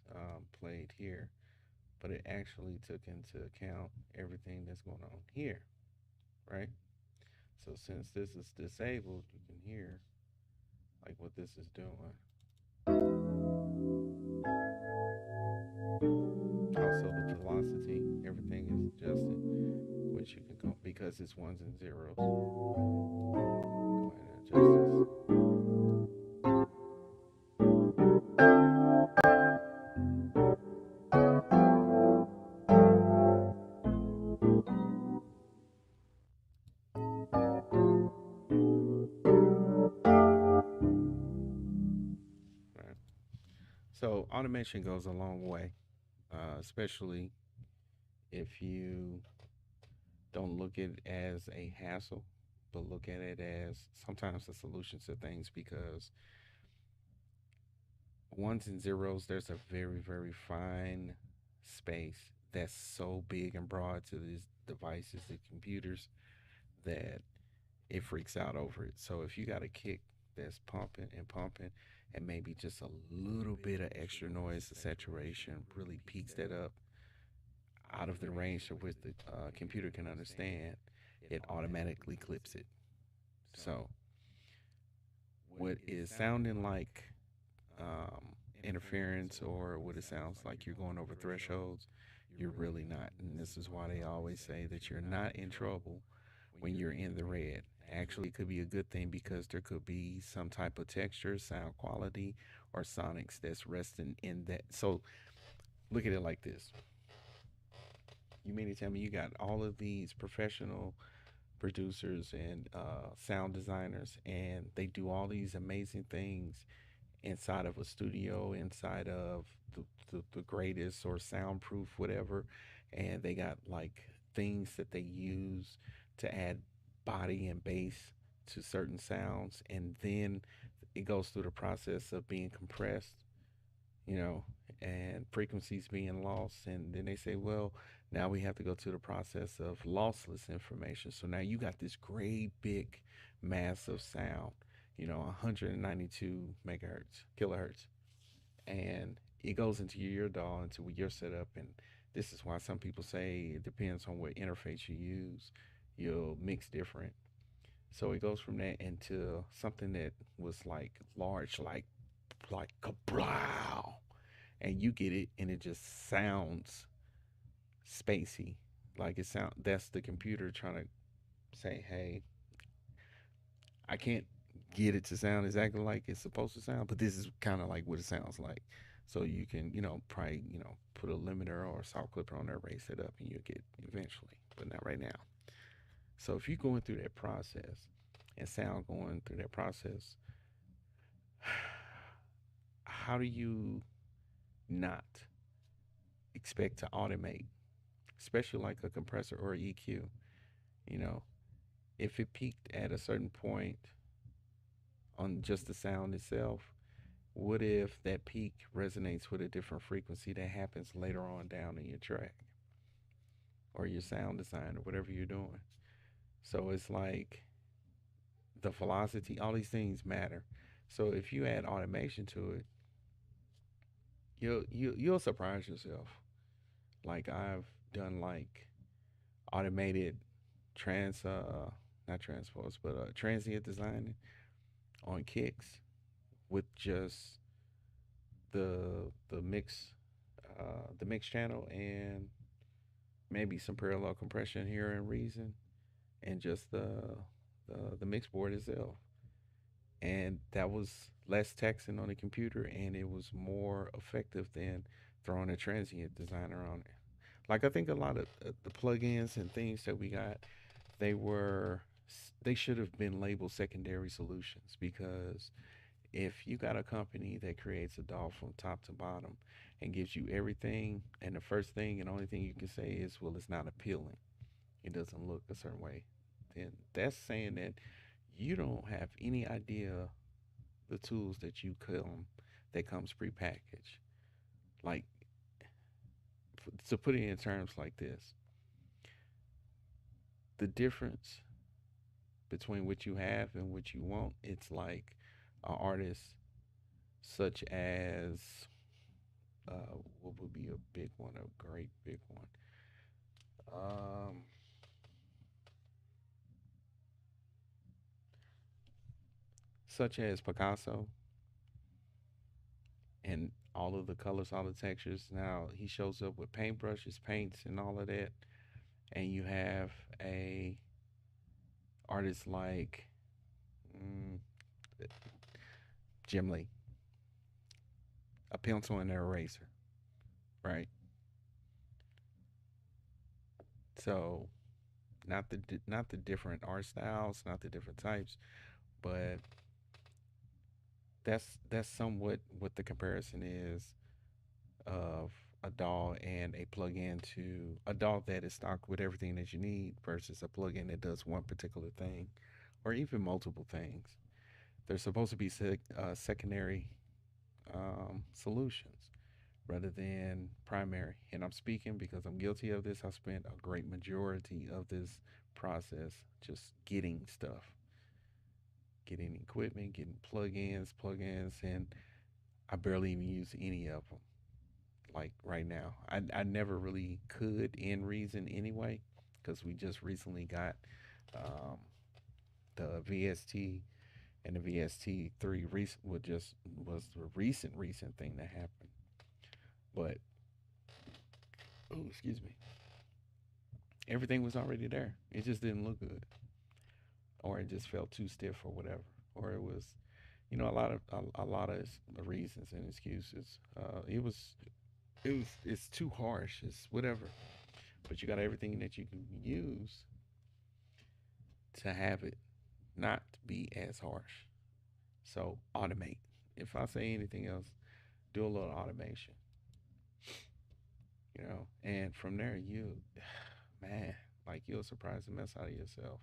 played here, but it actually took into account everything that's going on here, right? So since this is disabled, you can hear like what this is doing. Also, the velocity, everything is adjusted, which you can go because it's ones and zeros. Go ahead and adjust this. Right. So automation goes a long way, especially if you don't look at it as a hassle, but look at it as sometimes the solution to things because ones and zeros, there's a very, very fine space that's so big and broad to these devices, the computers, that it freaks out over it. So if you got a kick that's pumping and pumping, and maybe just a little bit of extra noise, the saturation really peaks that up out of the range of which the computer can understand, it automatically clips it. So what is sounding like interference or what it sounds like you're going over thresholds, you're really not. And this is why they always say that you're not in trouble when you're in the red. Actually, it could be a good thing because there could be some type of texture, sound quality, or sonics that's resting in that. So look at it like this. You mean to tell me you got all of these professional producers and sound designers, and they do all these amazing things inside of a studio, inside of the greatest or soundproof, whatever. And they got like things that they use to add body and bass to certain sounds. And then it goes through the process of being compressed, you know, and frequencies being lost. And then they say, well, now we have to go to the process of lossless information. So now you got this great big massive sound, 192 megahertz, kilohertz, and it goes into your DAW, into your setup. And this is why some people say it depends on what interface you use, you'll mix different. So it goes from that into something that was like large, like kablow, and you get it, and it just sounds spacey. Like it sound that's the computer trying to say, hey, I can't get it to sound exactly like it's supposed to sound, but this is kind of like what it sounds like. So you can, probably, put a limiter or a saw clipper on there, raise it up, and you'll get eventually, but not right now. So if you're going through that process and sound going through that process, how do you not expect to automate, especially like a compressor or EQ? You know, if it peaked at a certain point on just the sound itself, what if that peak resonates with a different frequency that happens later on down in your track or your sound design or whatever you're doing? So it's like the velocity, all these things matter. So if you add automation to it, you'll surprise yourself. Like I've done like automated trans not transpose, but transient design on kicks with just the mix the mix channel and maybe some parallel compression here in Reason and just the mix board itself. And that was less taxing on the computer and it was more effective than throwing a transient designer on it. Like I think a lot of the plugins and things that we got, they were they should have been labeled secondary solutions because if you got a company that creates a DAW from top to bottom and gives you everything, and the first thing and only thing you can say is, well, it's not appealing, it doesn't look a certain way, then that's saying that you don't have any idea the tools that you come that comes prepackaged. Like to put it in terms like this, the difference between what you have and what you want, it's like an artist such as what would be a big one, a great big one, um, such as Picasso and all of the colors, all the textures. Now he shows up with paintbrushes, paints, and all of that, and you have a artist like mm, Jim Lee, a pencil and an eraser, right? So not the different art styles, not the different types, but that's somewhat what the comparison is of a DAW and a plugin to a DAW that is stocked with everything that you need versus a plugin that does one particular thing or even multiple things. They're supposed to be secondary solutions rather than primary. And I'm speaking because I'm guilty of this. I spent a great majority of this process just getting stuff, getting equipment, getting plugins, and I barely even use any of them. Like right now, I never really could in Reason anyway, because we just recently got um, the VST and the VST3 recent was the recent thing that happened. But oh, excuse me, everything was already there. It just didn't look good, or it just felt too stiff, or whatever, or it was, a lot of reasons and excuses. It's too harsh. It's whatever. But you got everything that you can use to have it not be as harsh. So automate. If I say anything else, do a little automation. And from there man, like you'll surprise the mess out of yourself.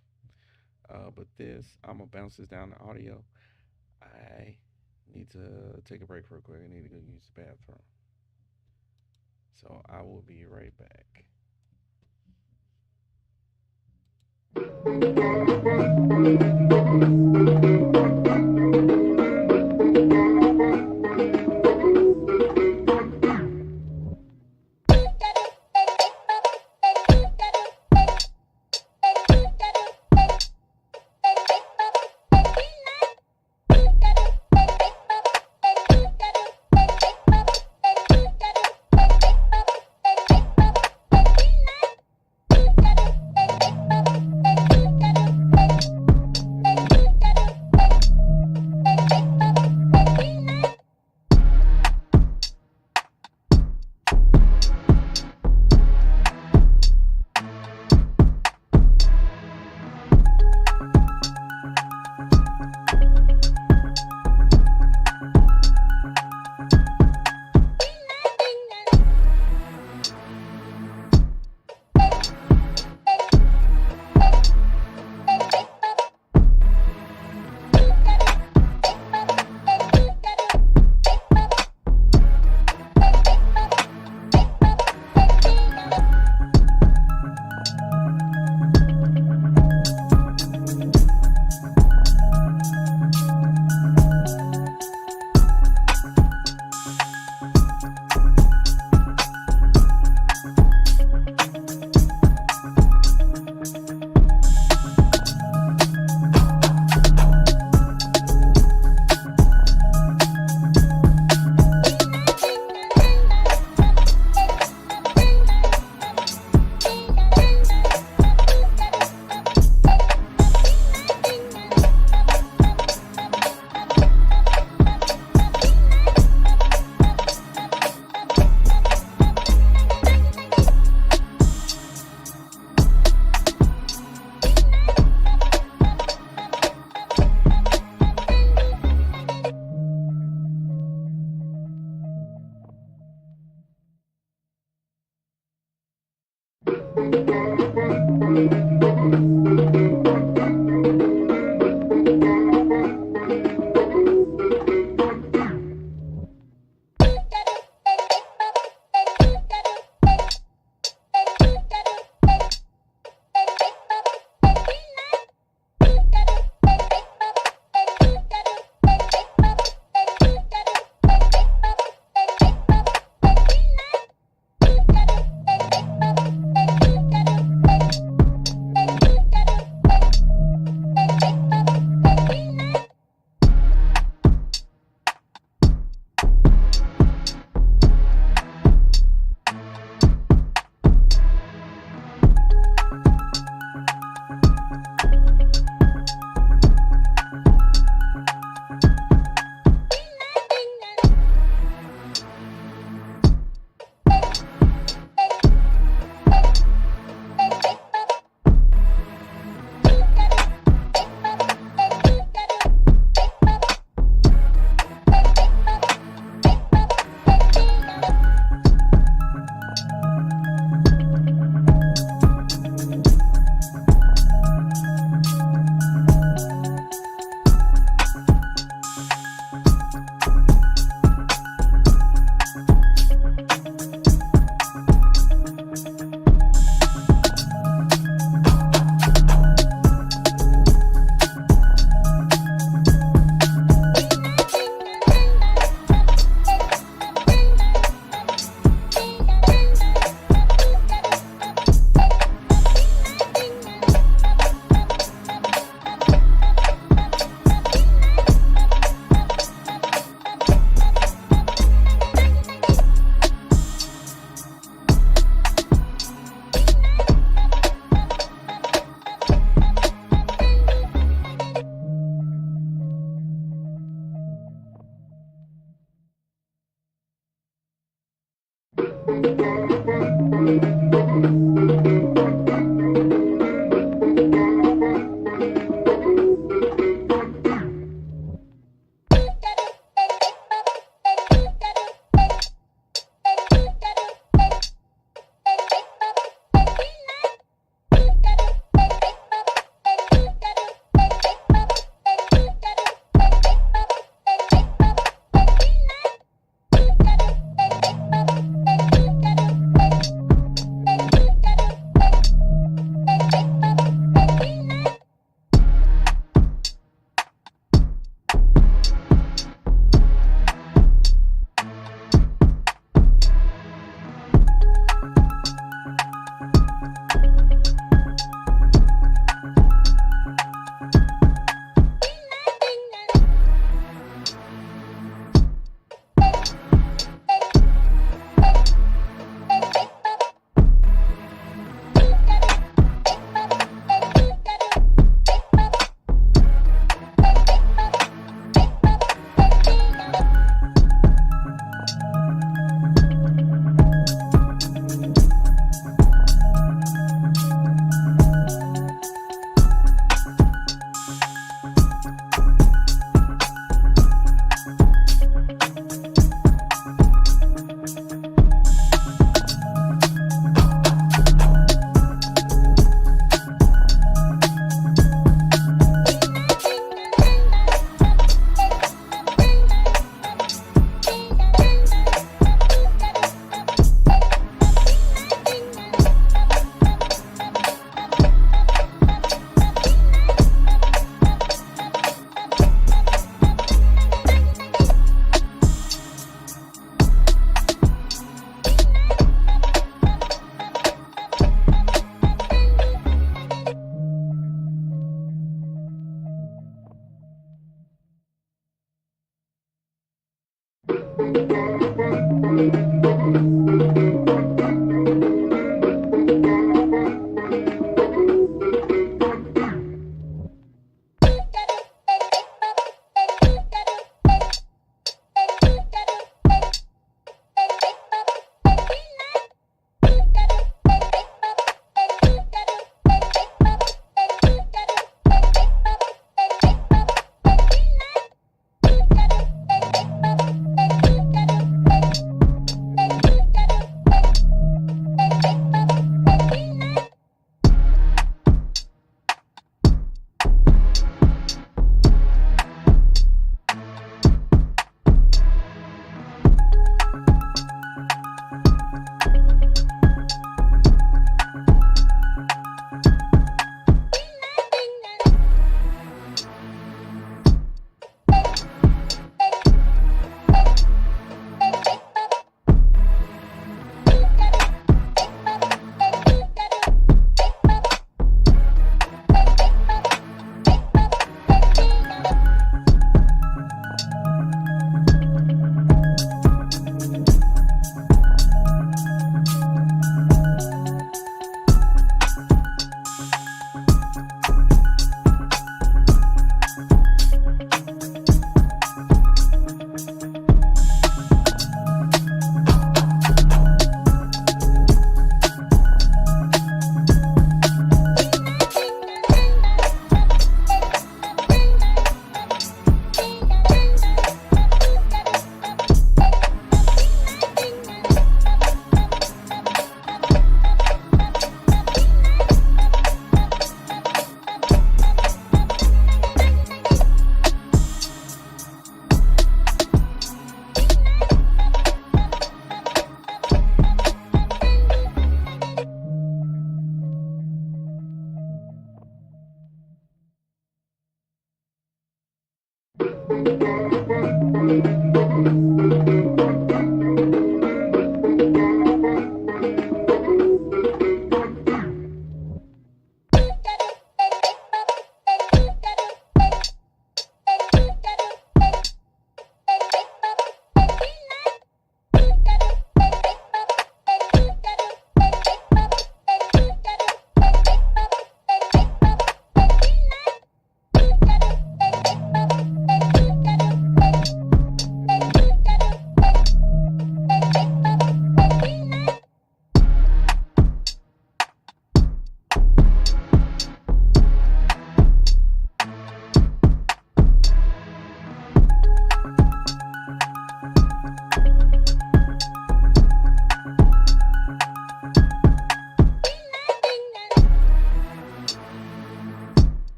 But this, I'm gonna bounce this down to audio. I need to take a break real quick. I need to go use the bathroom. So I will be right back.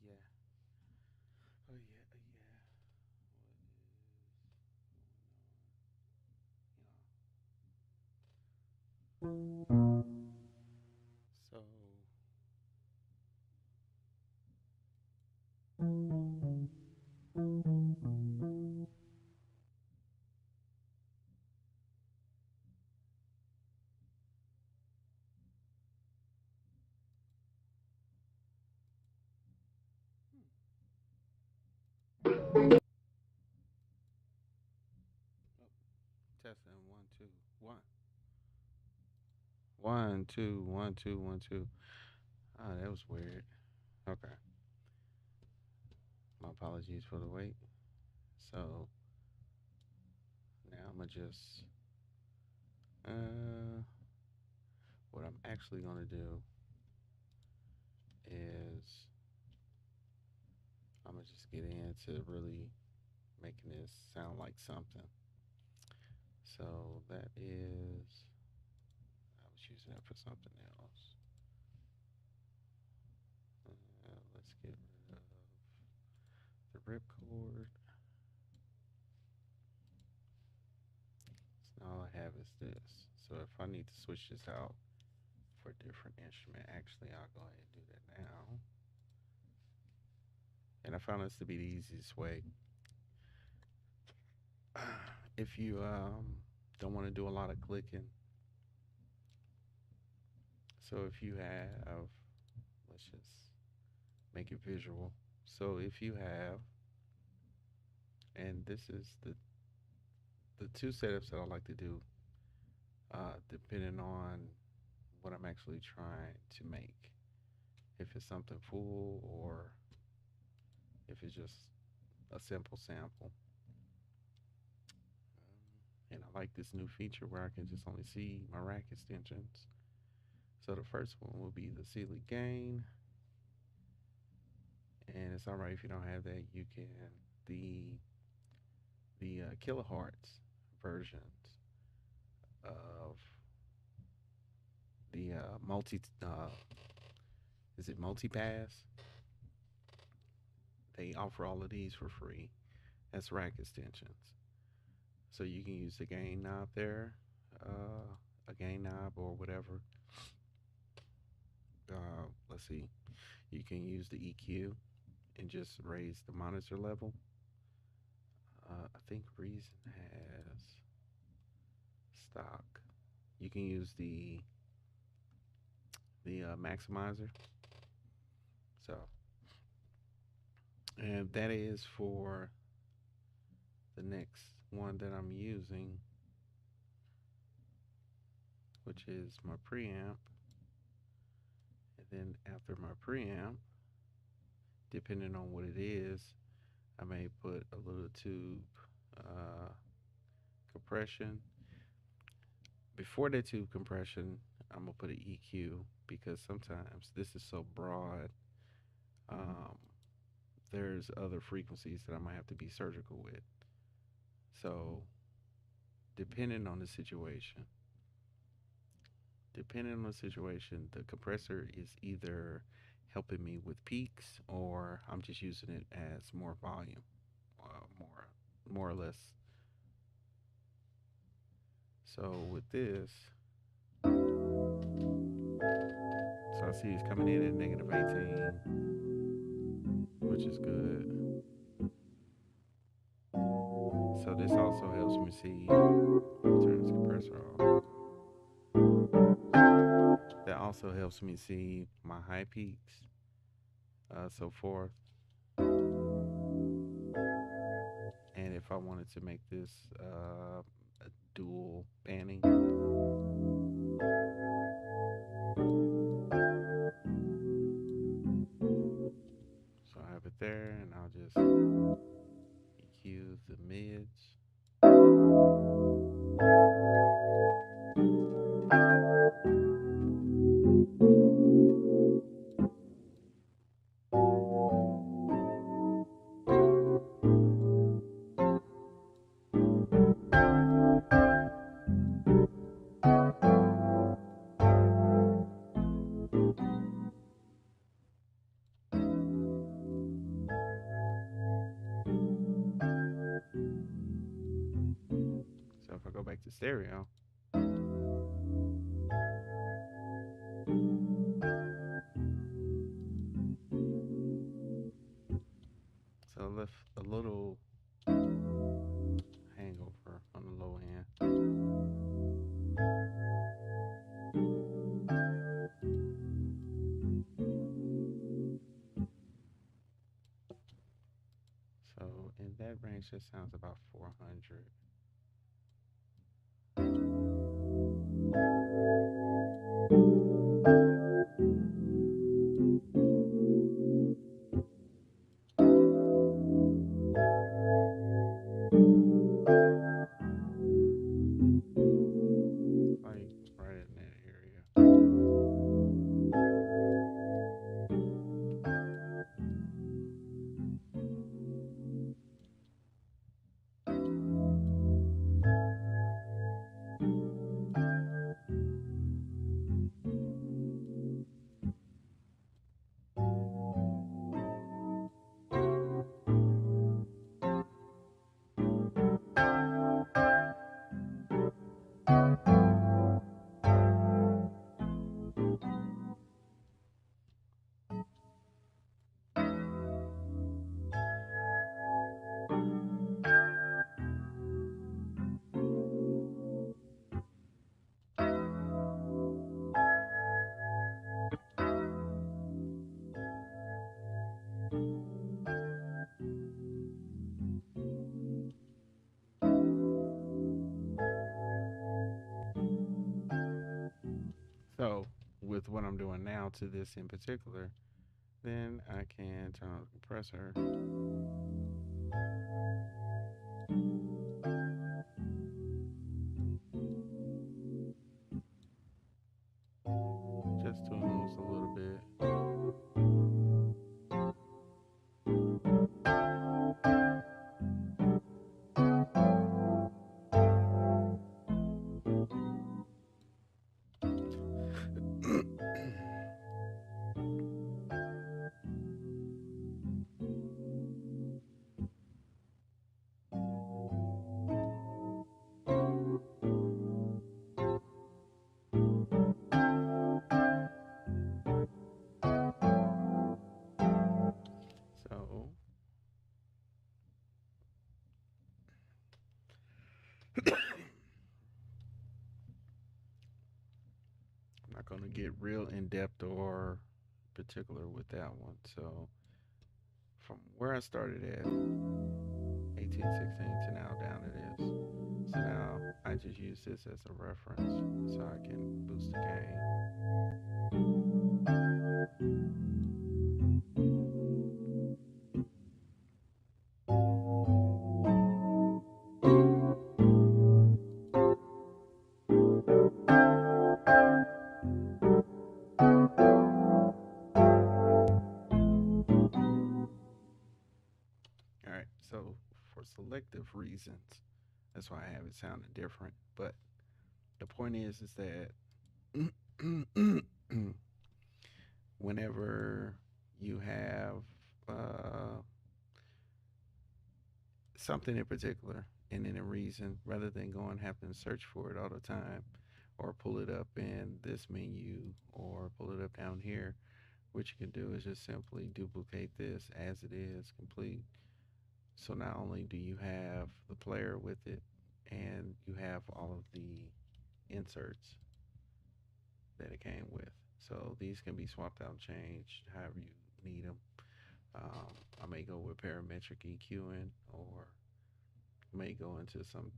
yeah. Oh yeah, oh yeah. What is going on, y'all? So, oh, testing one, two, one, one, two, one, two, one, two. Oh, that was weird. Okay, my apologies for the wait. So now I'm gonna just uh, what I'm actually gonna do is I'm gonna just get into really making this sound like something. So that is I was using that for something else. Let's get rid of the ripcord. So now all I have is this. So if I need to switch this out for a different instrument, actually I'll go ahead and do that now. And I found this to be the easiest way. If you don't want to do a lot of clicking, so if you have, let's just make it visual. So if you have, and this is the two setups that I like to do, depending on what I'm actually trying to make. If it's something full or if it's just a simple sample. And I like this new feature where I can just only see my rack extensions. So the first one will be the Sealy Gain. And it's all right if you don't have that. You can the kilohertz versions of the multi is it multipass? They offer all of these for free as rack extensions. So you can use the gain knob there, a gain knob or whatever. Let's see, you can use the EQ and just raise the monitor level. I think Reason has stock. You can use the maximizer. So, and that is for the next one that I'm using, which is my preamp. And then after my preamp, depending on what it is, I may put a little tube uh, compression. Before the tube compression, I'm gonna put an EQ because sometimes this is so broad. Um, there's other frequencies that I might have to be surgical with. So depending on the situation, the compressor is either helping me with peaks or I'm just using it as more volume, more or less. So with this, so I see it's coming in at negative 18, which is good. So this also helps me see, turn this compressor off. That also helps me see my high peaks, so forth. And if I wanted to make this a dual panning, so I have it there, and I'll just EQ the mids. stereo. So I left a little hangover on the low end. So in that range, that sounds about 400. Like right in that area. So with what I'm doing now to this in particular, then I can turn on the compressor just to lose a little bit. So I'm not going to get real in depth or particular with that one. So from where I started at 1816 to now down it is. So now I just use this as a reference so I can boost the gain. All right. So for selective reasons, that's why I have it sounding different. But the point is that whenever you have uh, something in particular and then a reason, rather than going having to search for it all the time or pull it up in this menu or pull it up down here, what you can do is just simply duplicate this as it is complete. So not only do you have the player with it and you have all of the inserts that it came with. So these can be swapped out and changed however you need them. I may go with parametric EQing or may go into some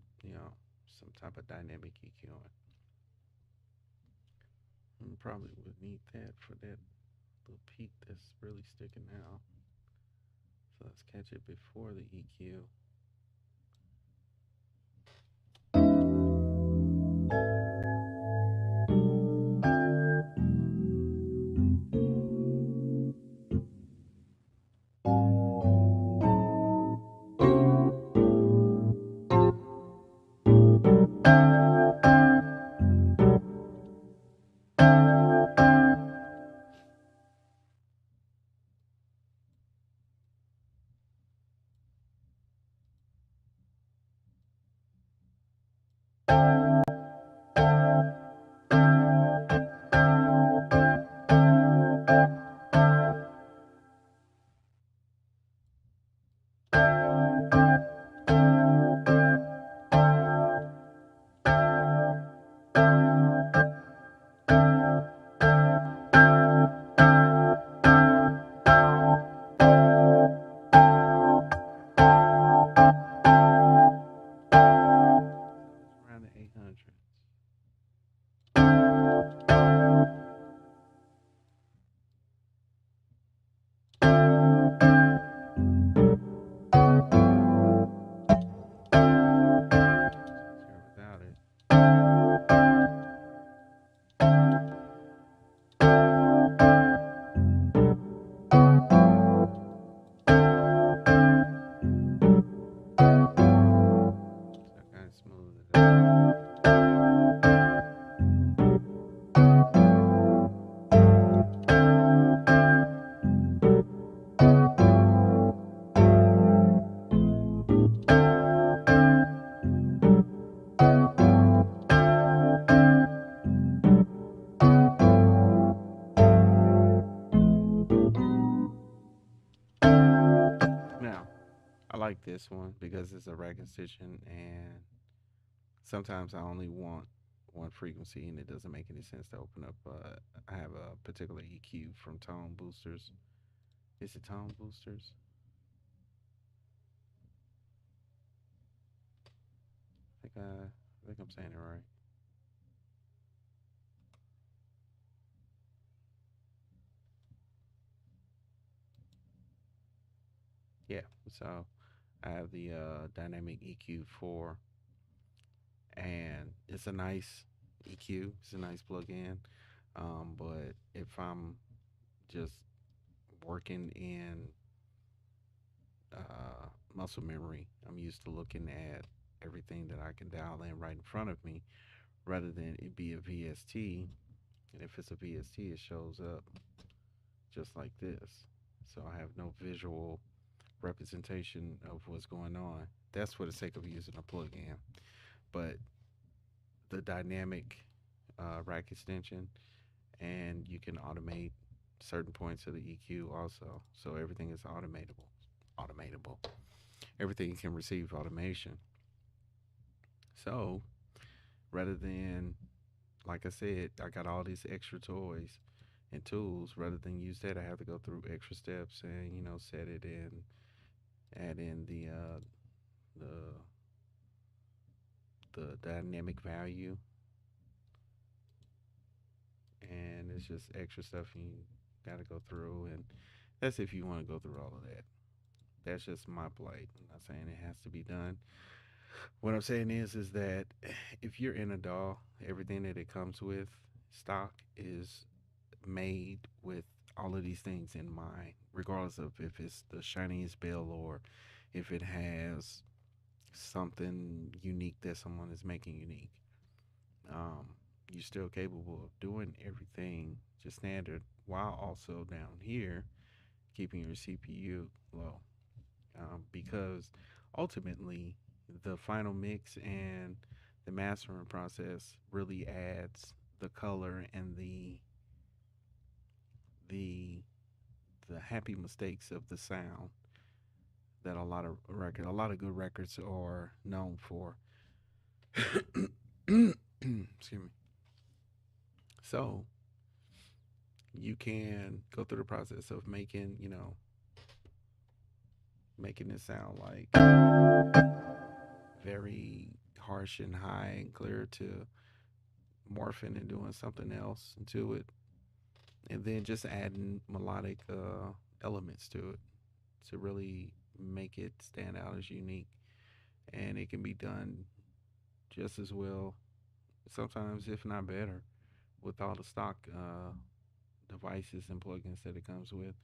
type of dynamic EQing. And probably would need that for that little peak that's really sticking out. So let's catch it before the EQ. this one because it's a rack extension, and sometimes I only want one frequency, and it doesn't make any sense to open up. I have a particular EQ from Tone Boosters. Is it Tone Boosters? I think I'm saying it right. Yeah. So I have the dynamic EQ4, and it's a nice EQ. It's a nice plug-in. But if I'm just working in muscle memory, I'm used to looking at everything that I can dial in right in front of me rather than it be a VST. And if it's a VST, it shows up just like this. So I have no visual representation of what's going on. That's for the sake of using a plug-in. But the dynamic rack extension, and you can automate certain points of the EQ also. So everything is automatable. Automatable. Everything can receive automation. So rather than, like I said, I got all these extra toys and tools. Rather than use that, I have to go through extra steps and set it in, add in the the dynamic value, and it's just extra stuff you got to go through. And that's if you want to go through all of that. That's just my plight. I'm not saying it has to be done. What I'm saying is that if you're in a DAW, everything that it comes with stock is made with all of these things in mind, regardless of if it's the shiniest bell or if it has something unique that someone is making unique. Um, you're still capable of doing everything just standard while also down here keeping your CPU low, because ultimately the final mix and the mastering process really adds the color and the the happy mistakes of the sound that a lot of good records are known for. Excuse me. So you can go through the process of making it sound like very harsh and high and clear to morphing and doing something else to it, and then just adding melodic elements to it to really make it stand out as unique. And it can be done just as well, sometimes if not better, with all the stock devices and plugins that it comes with,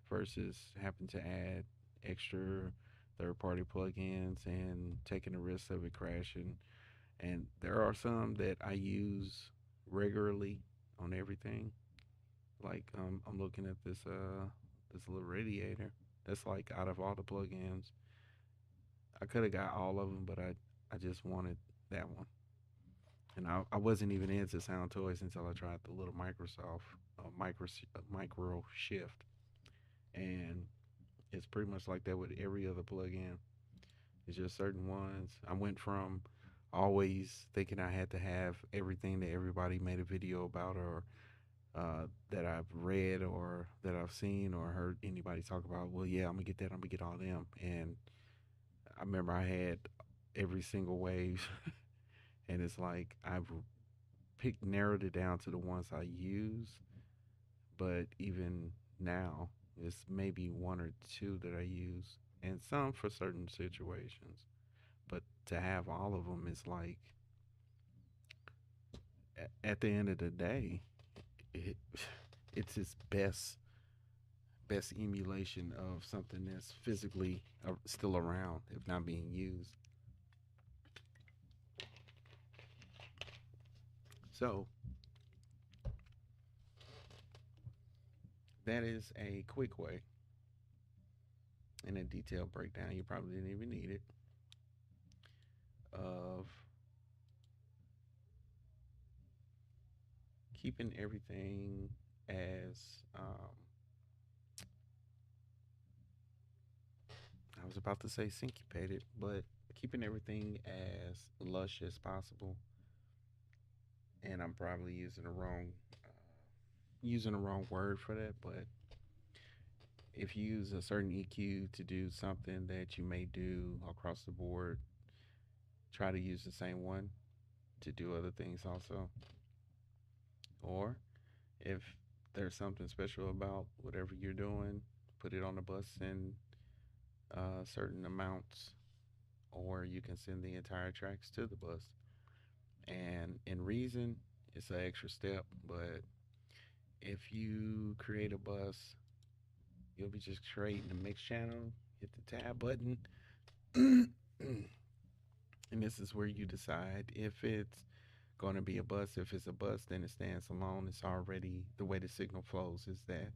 versus having to add extra third-party plugins and taking the risk of it crashing. And there are some that I use regularly on everything. Like I'm looking at this little radiator. That's like out of all the plugins, I could have got all of them, but I just wanted that one. And I wasn't even into sound toys until I tried the little Microsoft micro shift, and it's pretty much like that with every other plugin. It's just certain ones. I went from always thinking I had to have everything that everybody made a video about, or that I've read or that I've seen or heard anybody talk about. Well, yeah, I'm gonna get that. I'm gonna get all them. And I remember I had every single wave, and it's like I've picked narrowed it down to the ones I use. But even now, it's maybe one or two that I use, and some for certain situations. But to have all of them is like, at the end of the day, it, it's its best emulation of something that's physically still around, if not being used. So that is a quick way and a detailed breakdown. You probably didn't even need it, of keeping everything as I was about to say syncopated, but keeping everything as lush as possible. And I'm probably using the wrong word for that, but if you use a certain EQ to do something that you may do across the board, try to use the same one to do other things also. Or if there's something special about whatever you're doing, put it on the bus in certain amounts, or you can send the entire tracks to the bus. And in Reason, it's an extra step, but if you create a bus, you'll be just creating a mix channel, hit the tab button, and this is where you decide if it's going to be a bus. If it's a bus, then it stands alone. It's already the way the signal flows is that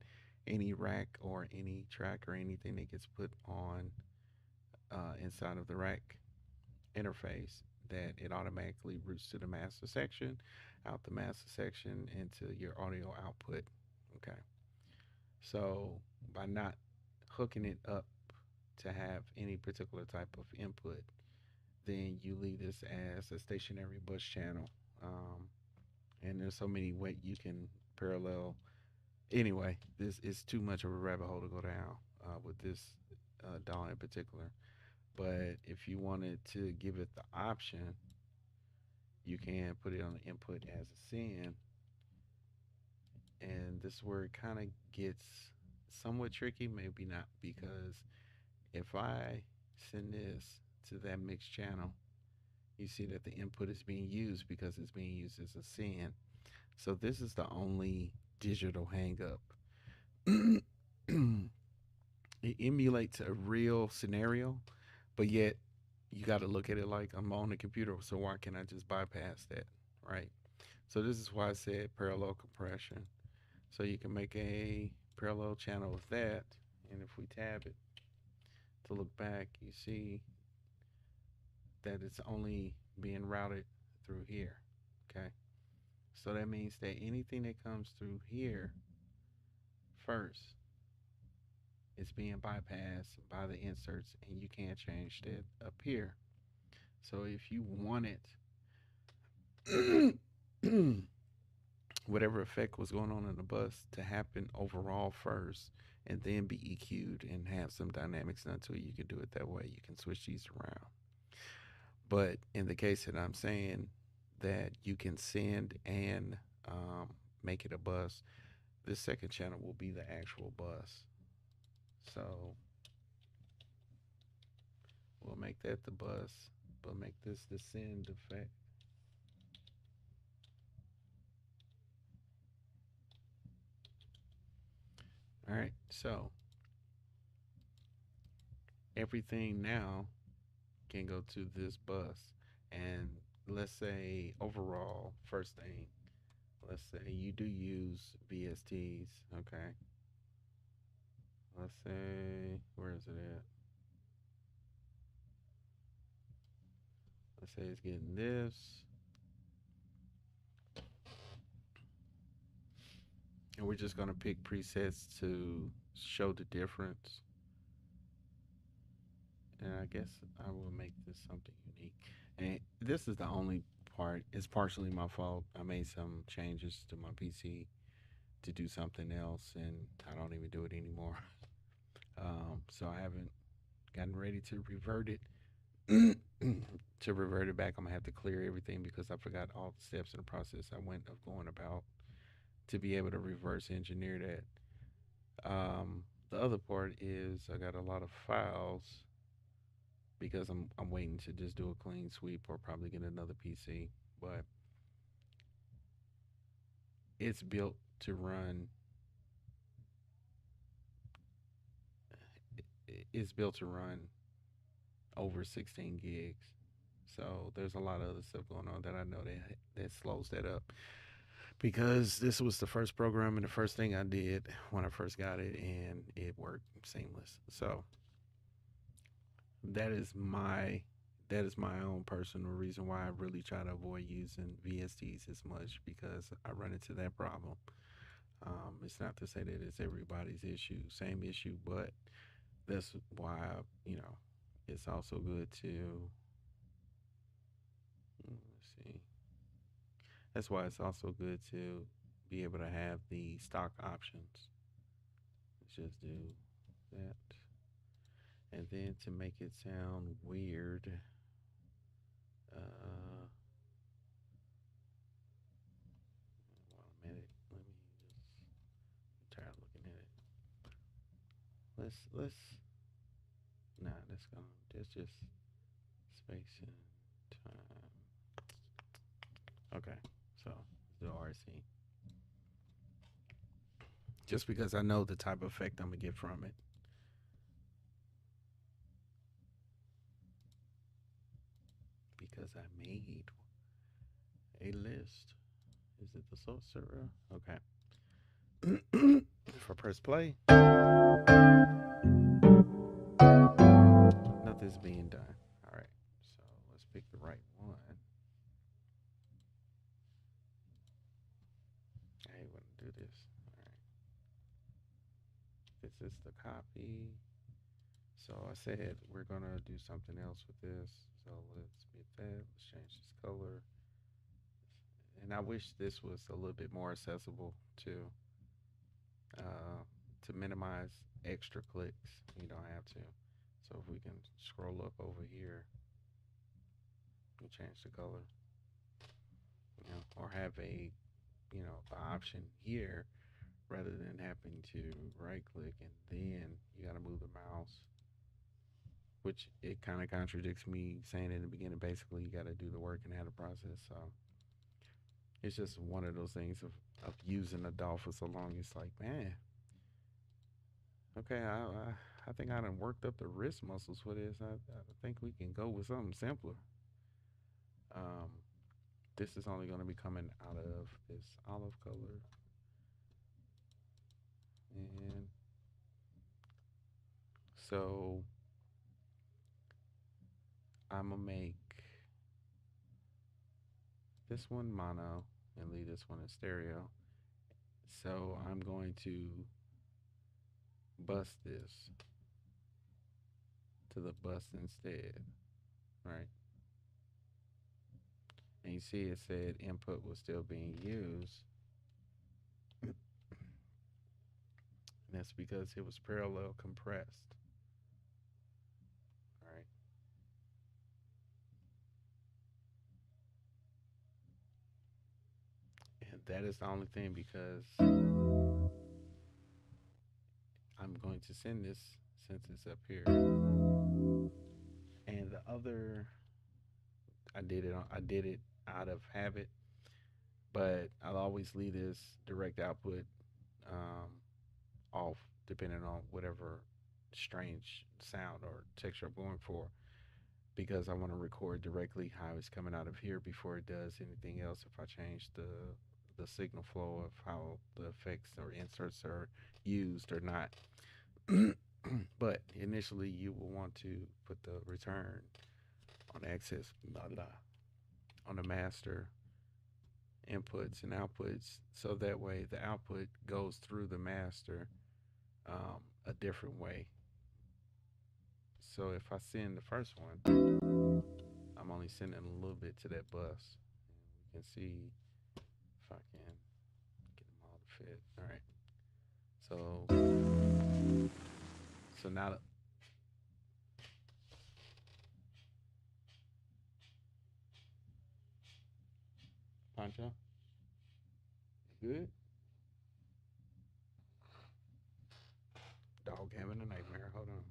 any rack or any track or anything that gets put on inside of the rack interface, that it automatically routes to the master section, out the master section into your audio output. Okay. So by not hooking it up to have any particular type of input, then you leave this as a stationary bus channel. Um, and there's so many ways you can parallel. Anyway, this is too much of a rabbit hole to go down with this DAW in particular. But if you wanted to give it the option, you can put it on the input as a send. And this is where it kind of gets somewhat tricky, maybe not, because if I send this to that mixed channel, you see that the input is being used because it's being used as a send. So this is the only digital hang up. It emulates a real scenario, but yet you got to look at it like I'm on the computer. So why can't I just bypass that, right? So this is why I said parallel compression. So you can make a parallel channel with that, and if we tab it to look back, you see that it's only being routed through here. Okay, so that means that anything that comes through here first is being bypassed by the inserts, and you can't change that up here. So if you wanted whatever effect was going on in the bus to happen overall first and then be EQ'd and have some dynamics done to it, you can do it that way. You can switch these around. But in the case that I'm saying that you can send and make it a bus, this second channel will be the actual bus. So we'll make that the bus, but make this the send effect. All right, so everything now can go to this bus. And let's say overall, first thing, let's say you do use VSTs, okay? Let's say, where is it at? Let's say it's getting this. And we're just gonna pick presets to show the difference. And I guess I will make this something unique. And this is the only part. It's partially my fault. I made some changes to my PC to do something else, and I don't even do it anymore. So I haven't gotten ready to revert it. To revert it back, I'm gonna have to clear everything because I forgot all the steps in the process I went of going about to be able to reverse engineer that. The other part is I got a lot of files because I'm waiting to just do a clean sweep or probably get another PC. But it's built to run. It's built to run over 16 gigs. So there's a lot of other stuff going on that I know that slows that up because this was the first program and the first thing I did when I first got it, and it worked seamless. So that is my that is my own personal reason why I really try to avoid using VSTs as much because I run into that problem. It's not to say that it's everybody's issue, same issue, but that's why it's also good to, let's see, that's why it's also good to be able to have the stock options. Let's just do that. And then to make it sound weird, one minute. Let me just tired of looking at it. Let's nah. That's just space and time. Okay, so the RC. Just because I know the type of effect I'm gonna get from it. Because I made a list. Is it the sorcerer? Okay. If I press play, nothing's being done. All right. So let's pick the right one. I hate when I do this. All right. This is the copy. So I said we're gonna do something else with this. So let's get that. Let's change this color. And I wish this was a little bit more accessible uh, to minimize extra clicks. You don't have to. So if we can scroll up over here and change the color, or have a option here rather than having to right click and then you got to move the mouse, which it kind of contradicts me saying in the beginning. Basically, you got to do the work and have the process. So it's just one of those things of using a DAW for so long. It's like, man, okay, I think I done worked up the wrist muscles for this. I think we can go with something simpler. Um, this is only going to be coming out of this olive color. And so I'm going to make this one mono and leave this one in stereo. So I'm going to bust this to the bus instead, right? And you see it said input was still being used. And that's because it was parallel compressed, right? And that is the only thing because I'm going to send this since it's up here. And the other, I did it out of habit, but I'll always leave this direct output um, off, depending on whatever strange sound or texture I'm going for, because I want to record directly how it's coming out of here before it does anything else. If I change the signal flow of how the effects or inserts are used or not. But initially, you will want to put the return on access, blah, blah, on the master inputs and outputs, so that way the output goes through the master a different way. So if I send the first one, I'm only sending a little bit to that bus. And we can see if I can get them all to fit. All right. So now the Pancho, good. Dog having a nightmare. Hold on.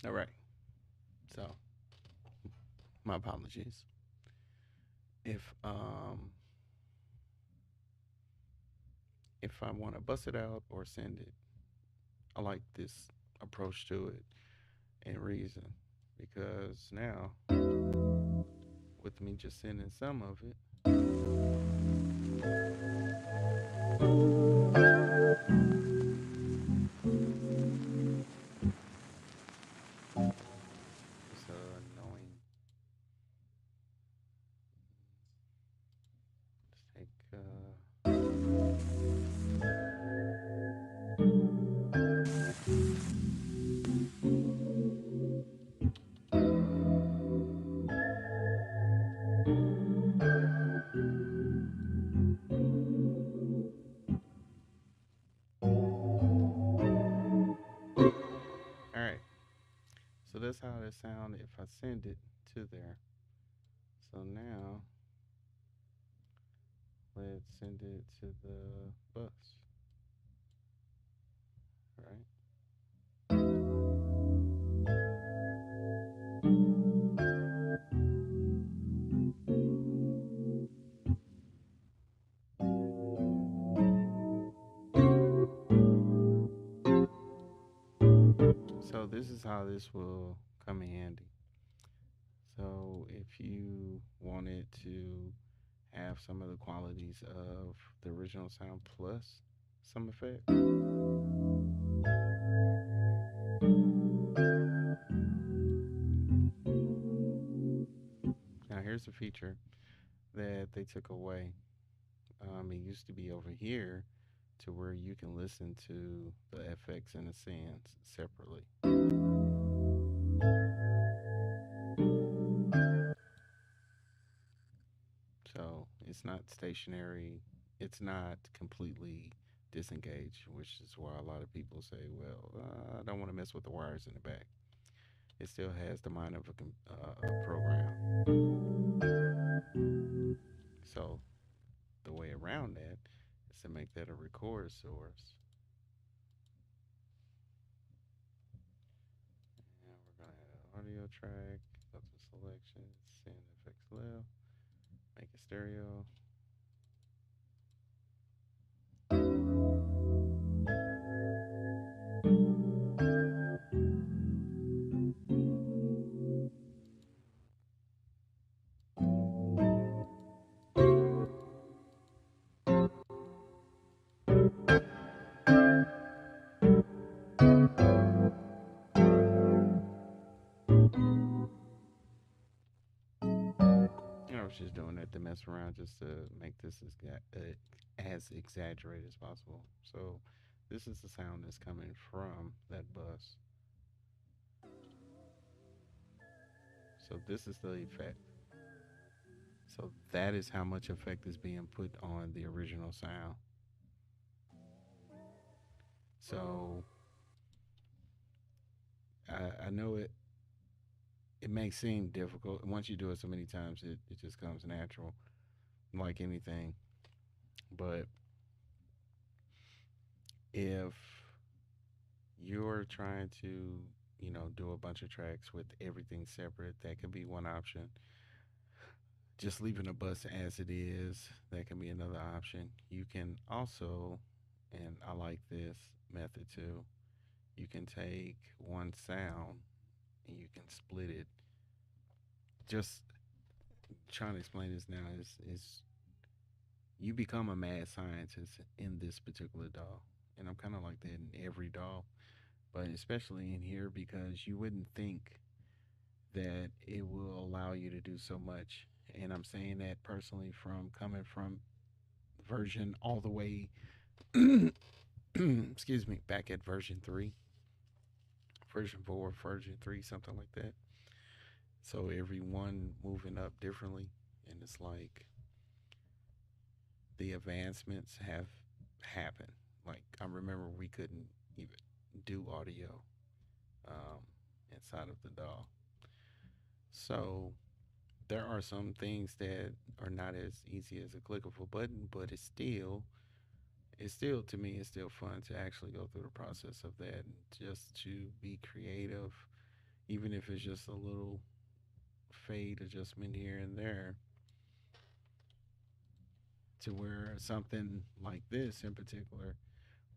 All right. So my apologies. If if I want to bust it out or send it, I like this approach to it and reason because now with me just sending some of it, it's annoying. Let's take all right. So that's how it sound if I send it to there. So now let's send it to the bus, right? So this is how this will come in handy. So if you wanted to have some of the qualities of the original sound plus some effect, now here's a feature that they took away. It used to be over here to where you can listen to the FX and the sends separately. So it's not stationary. It's not completely disengaged, which is why a lot of people say, well, I don't want to mess with the wires in the back. It still has the mind of a program. So the way around that is to make that a record source. And we're going to add audio track, go to selection, send effects left, make it stereo. I was just doing that to mess around just to make this as exaggerated as possible. So this is the sound that's coming from that bus. So this is the effect. So that is how much effect is being put on the original sound. So I know it may seem difficult. Once you do it so many times, it just comes natural, like anything. But if you're trying to, do a bunch of tracks with everything separate, that could be one option. Just leaving the bus as it is, that can be another option. You can also, and I like this method too, you can take one sound and you can split it. Just trying to explain this now is you become a mad scientist in this particular DAW. And I'm kind of like that in every DAW, but especially in here because you wouldn't think that it will allow you to do so much. And I'm saying that personally from coming from version all the way, excuse me, back at version 3, version 4, version 3, something like that. So every one moving up differently. And it's like the advancements have happened. Like I remember we couldn't even do audio um, inside of the DAW. So there are some things that are not as easy as a click of a button, but it's still to me it's still fun to actually go through the process of that and just to be creative, even if it's just a little fade adjustment here and there, to where something like this in particular,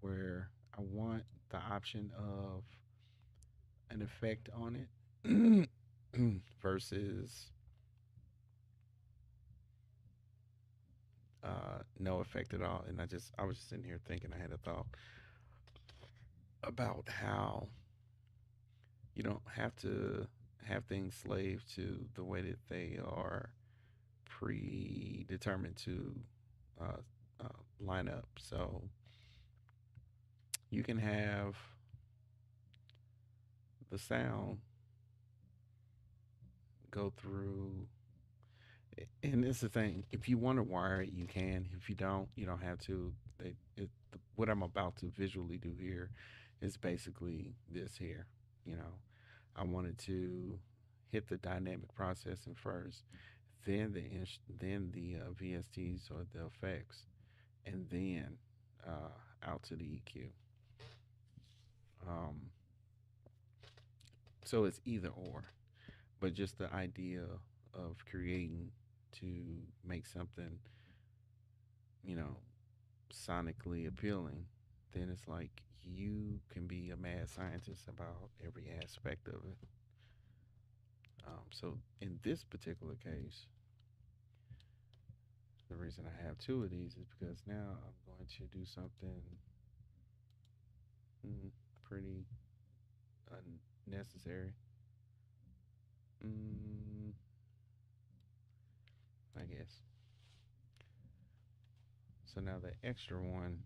where I want the option of an effect on it versus no effect at all. And I was just sitting here thinking, I had a thought about how you don't have to have things slave to the way that they are predetermined to uh, line up. So you can have the sound go through. And it's the thing. If you want to wire it, you can. If you don't, you don't have to. What I'm about to visually do here is basically this here. You know, I wanted to hit the dynamic processing first, then the VSTs or the effects, and then out to the EQ. Um, so it's either or, but just the idea of creating to make something, you know, sonically appealing, then it's like you can be a mad scientist about every aspect of it. So in this particular case, the reason I have two of these is because now I'm going to do something pretty unnecessary. Mm, I guess. So now the extra one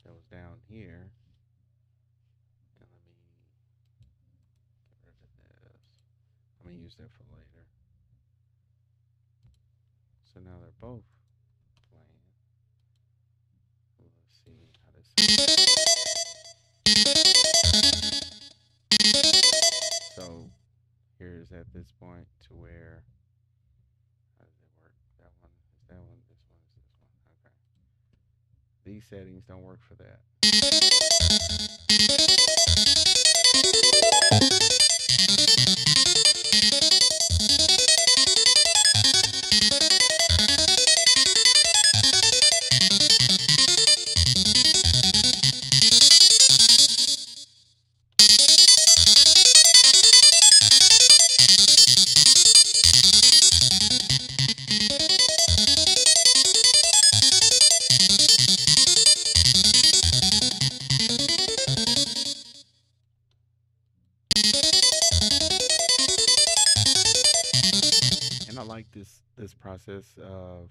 that was down here, and let me get rid of this. I'm gonna use that for later. So now they're both playing. Let's see how this. So here's at this point to where how does it work? That one is that one. This one is this one. Okay. These settings don't work for that. And I like this process of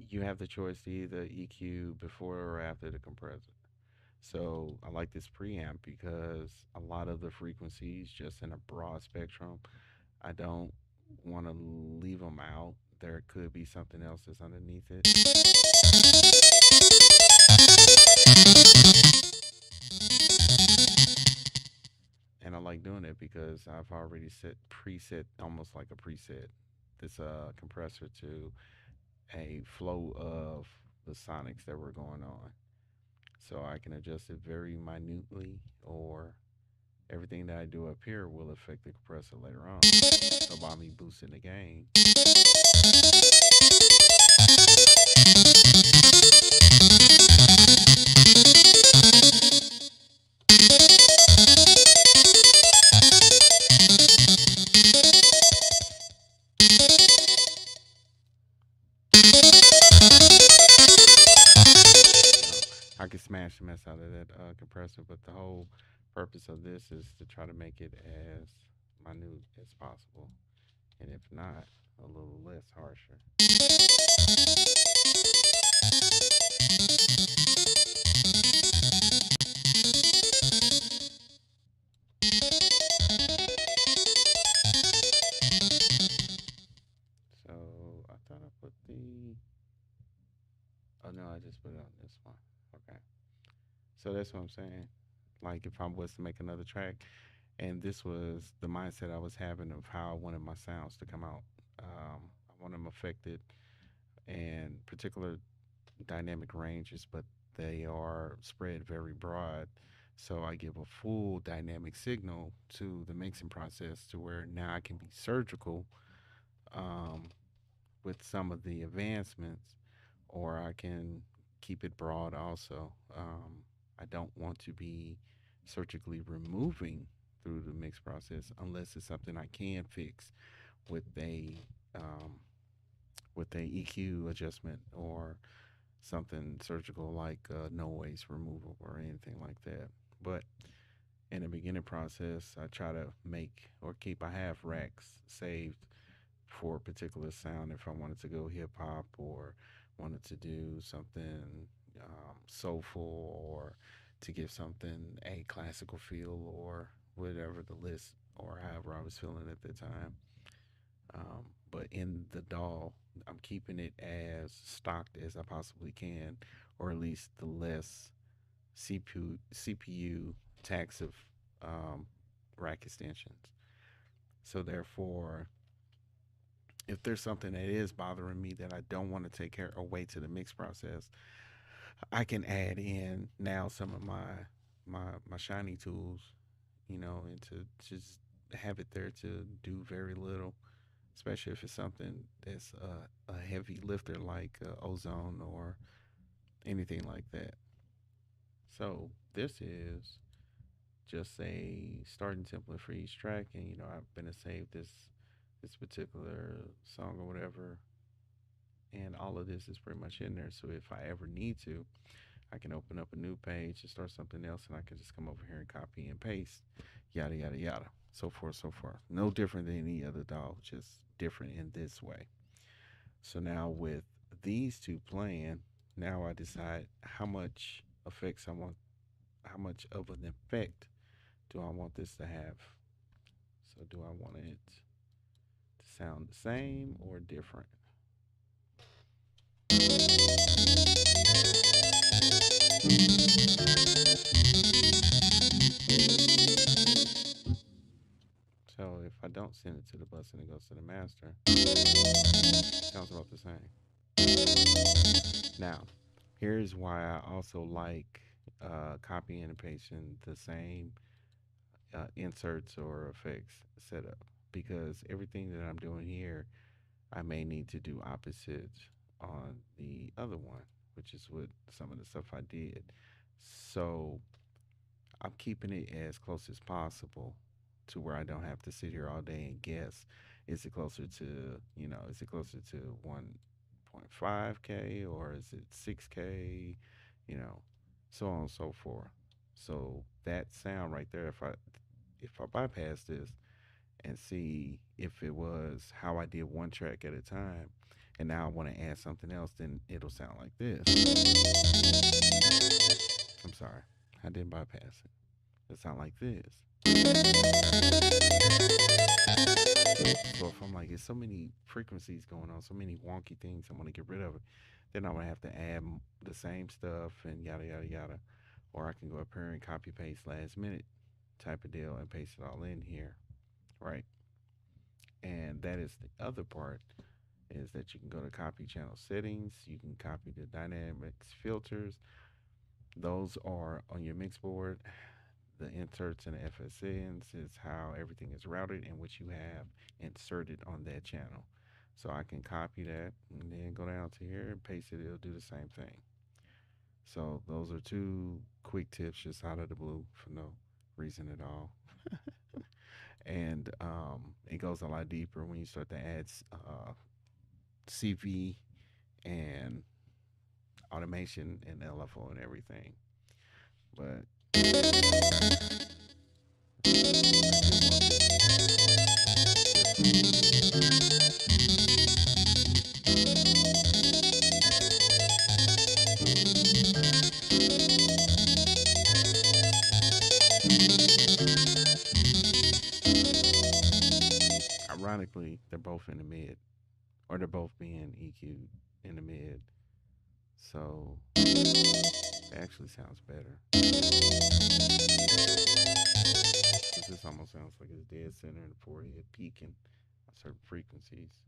you have the choice to either EQ before or after the compressor. So I like this preamp because a lot of the frequencies, just in a broad spectrum, I don't want to leave them out. There could be something else that's underneath it. And I like doing it because I've already set preset, almost like a preset, this compressor to a flow of the sonics that were going on. So I can adjust it very minutely, or everything that I do up here will affect the compressor later on. So by me boosting the gain, I can smash the mess out of that compressor. But the whole purpose of this is to try to make it as minute as possible, and if not, a little less harsher. So I thought I put the. Oh no, I just put it on this one. Okay. So that's what I'm saying. Like if I was to make another track, And this was the mindset I was having of how I wanted my sounds to come out. I want them affected and particular dynamic ranges, but they are spread very broad. So I give a full dynamic signal to the mixing process to where now I can be surgical um, with some of the advancements, or I can keep it broad also. I don't want to be surgically removing through the mix process unless it's something I can fix with a um, EQ adjustment or something surgical like noise removal or anything like that. But in the beginning process, I try to make or keep. I have racks saved for a particular sound if I wanted to go hip hop or wanted to do something soulful or to give something a classical feel or whatever the list or however I was feeling at the time. But in the DAW, I'm keeping it as stocked as I possibly can, or at least the less CPU tax of um, rack extensions. So therefore, if there's something that is bothering me that I don't want to take care or wait to the mix process, I can add in now some of my shiny tools, and to just have it there to do very little, especially if it's something that's a heavy lifter like ozone or anything like that. So this is just a starting template for each track, and I'm gonna save this particular song or whatever, and all of this is pretty much in there. So if I ever need to, I can open up a new page and start something else, and I can just come over here and copy and paste, yada yada yada, so forth, so forth. No different than any other DAW, just different in this way. So now with these two playing, now I decide how much effects I want, how much of an effect do I want this to have. So do I want it to sound the same or different? So if I don't send it to the bus and it goes to the master, it sounds about the same. Now, here's why I also like copying and pasting the same inserts or effects setup, because everything that I'm doing here, I may need to do opposite on the other one, which is what some of the stuff I did. So I'm keeping it as close as possible to where I don't have to sit here all day and guess. Is it closer to, is it closer to 1.5K or is it 6K? You know, so on and so forth. So that sound right there, if I bypass this and see if it was how I did one track at a time, and now I want to add something else, then it'll sound like this. I'm sorry, I didn't bypass it. It sound like this. So if I'm like, it's so many frequencies going on, so many wonky things, I want to get rid of it. Then I'm gonna have to add the same stuff and yada yada yada, or I can go up here and copy paste last minute type of deal and paste it all in here, right? And that is the other part is that you can go to copy channel settings, you can copy the dynamics filters. Those are on your mix board. The inserts and the FSNs is how everything is routed and what you have inserted on that channel. So I can copy that and then go down to here and paste it. It'll do the same thing. So those are two quick tips just out of the blue for no reason at all. And it goes a lot deeper when you start to add CV and automation and LFO and everything. But I do want ironically, they're both in the mid, or they're both being EQ'd in the mid. So it actually sounds better. 'Cause this almost sounds like it's dead center in the forehead, peaking at certain frequencies.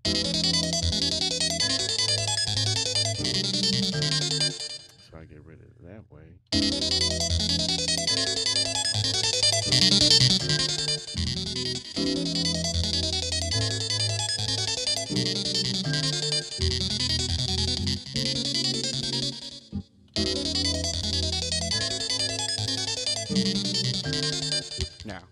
So I get rid of it that way. Now,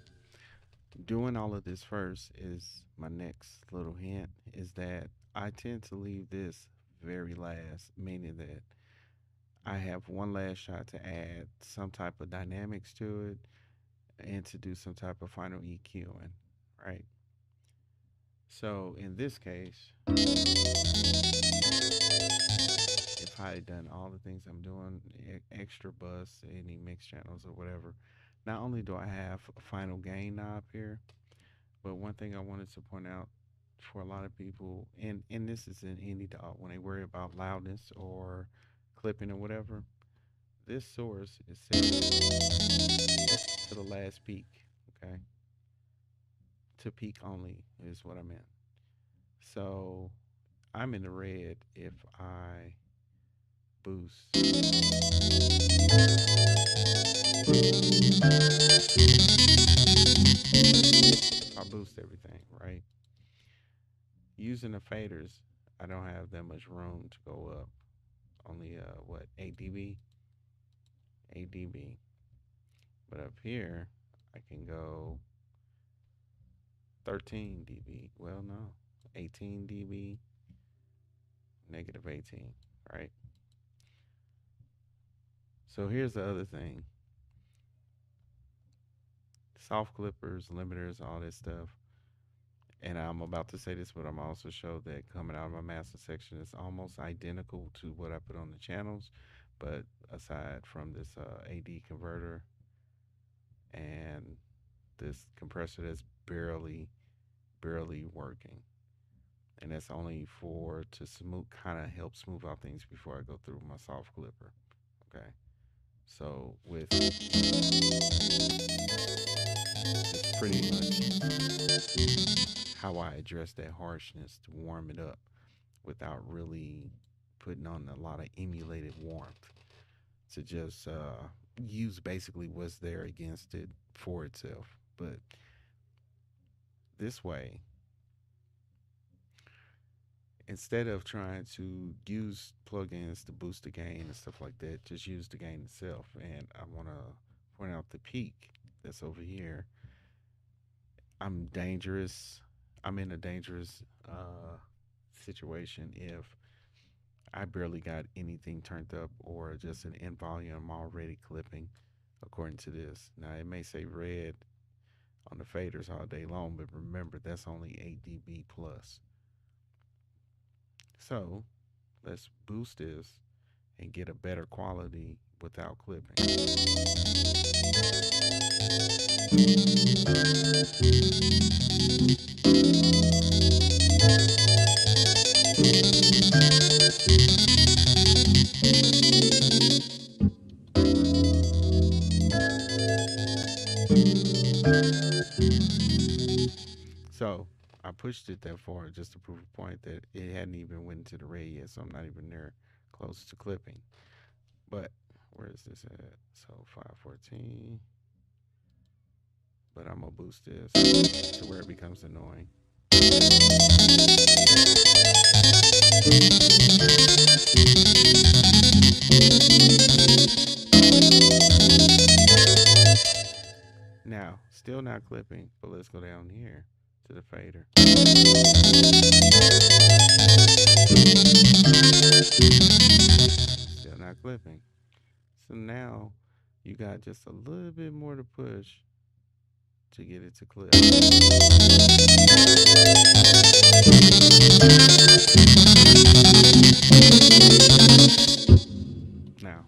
doing all of this first is my next little hint is that I tend to leave this very last, meaning that I have one last shot to add some type of dynamics to it and to do some type of final EQing, right? So in this case, if I had done all the things I'm doing, extra bus, any mix channels or whatever, not only do I have a final gain knob here, but one thing I wanted to point out for a lot of people, and this is in any dog, when they worry about loudness or clipping or whatever, this source is set to the last peak, okay? To peak only is what I meant. So I'm in the red if I boost. If I boost everything, right? Using the faders, I don't have that much room to go up. Only what 8 dB, 8 dB. But up here, I can go 13 dB. Well, no, 18 dB, negative 18, right? So here's the other thing: soft clippers, limiters, all this stuff. And I'm about to say this, but I'm also show that coming out of my master section is almost identical to what I put on the channels, but aside from this AD converter and this compressor that's barely working, and that's only for to smooth, kind of help smooth out things before I go through my soft clipper. Okay, so with it's pretty much how I address that harshness to warm it up without really putting on a lot of emulated warmth, to just use basically what's there against it for itself. But this way, instead of trying to use plugins to boost the gain and stuff like that, just use the gain itself. And I want to point out the peak that's over here. I'm dangerous. I'm in a dangerous situation if I barely got anything turned up or just an in volume already clipping according to this. Now it may say red on the faders all day long, but remember that's only 8 dB plus. So let's boost this and get a better quality without clipping. So I pushed it that far just to prove a point that it hadn't even went into the red yet, so I'm not even there close to clipping. But where is this at? So 514. But I'm gonna boost this to where it becomes annoying. Now, still not clipping, but let's go down here to the fader. Still not clipping. So now you got just a little bit more to push to get it to clip. Now,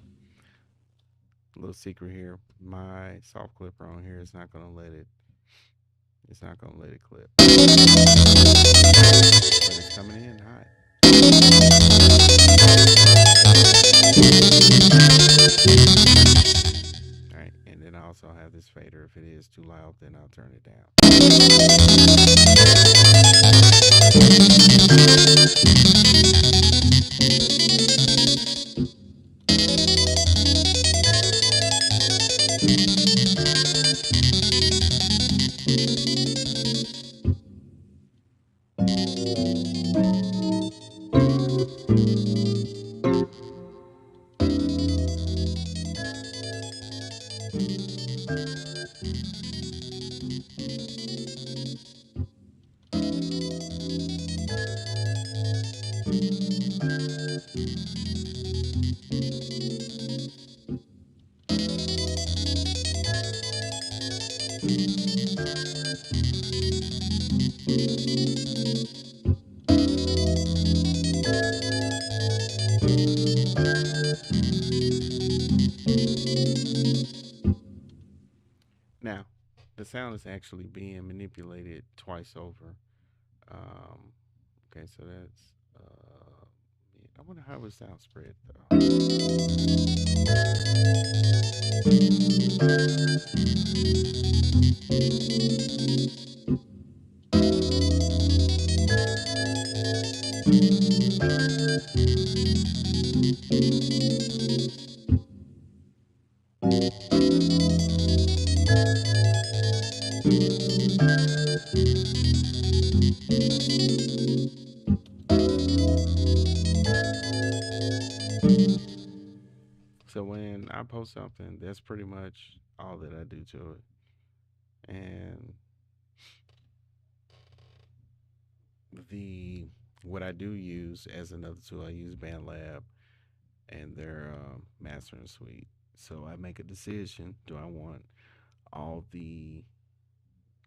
a little secret here, my soft clipper on here is not gonna let it, it's not gonna let it clip. But it's coming in hot. Alright, and then I also have this fader. If it is too loud, then I'll turn it down. Now, the sound is actually being manipulated twice over. Um, okay, so that's. Yeah, I wonder how it sound spread though. So when I post something, that's pretty much all that I do to it. And the what I do use as another tool, I use BandLab and their mastering suite. So I make a decision: do I want all the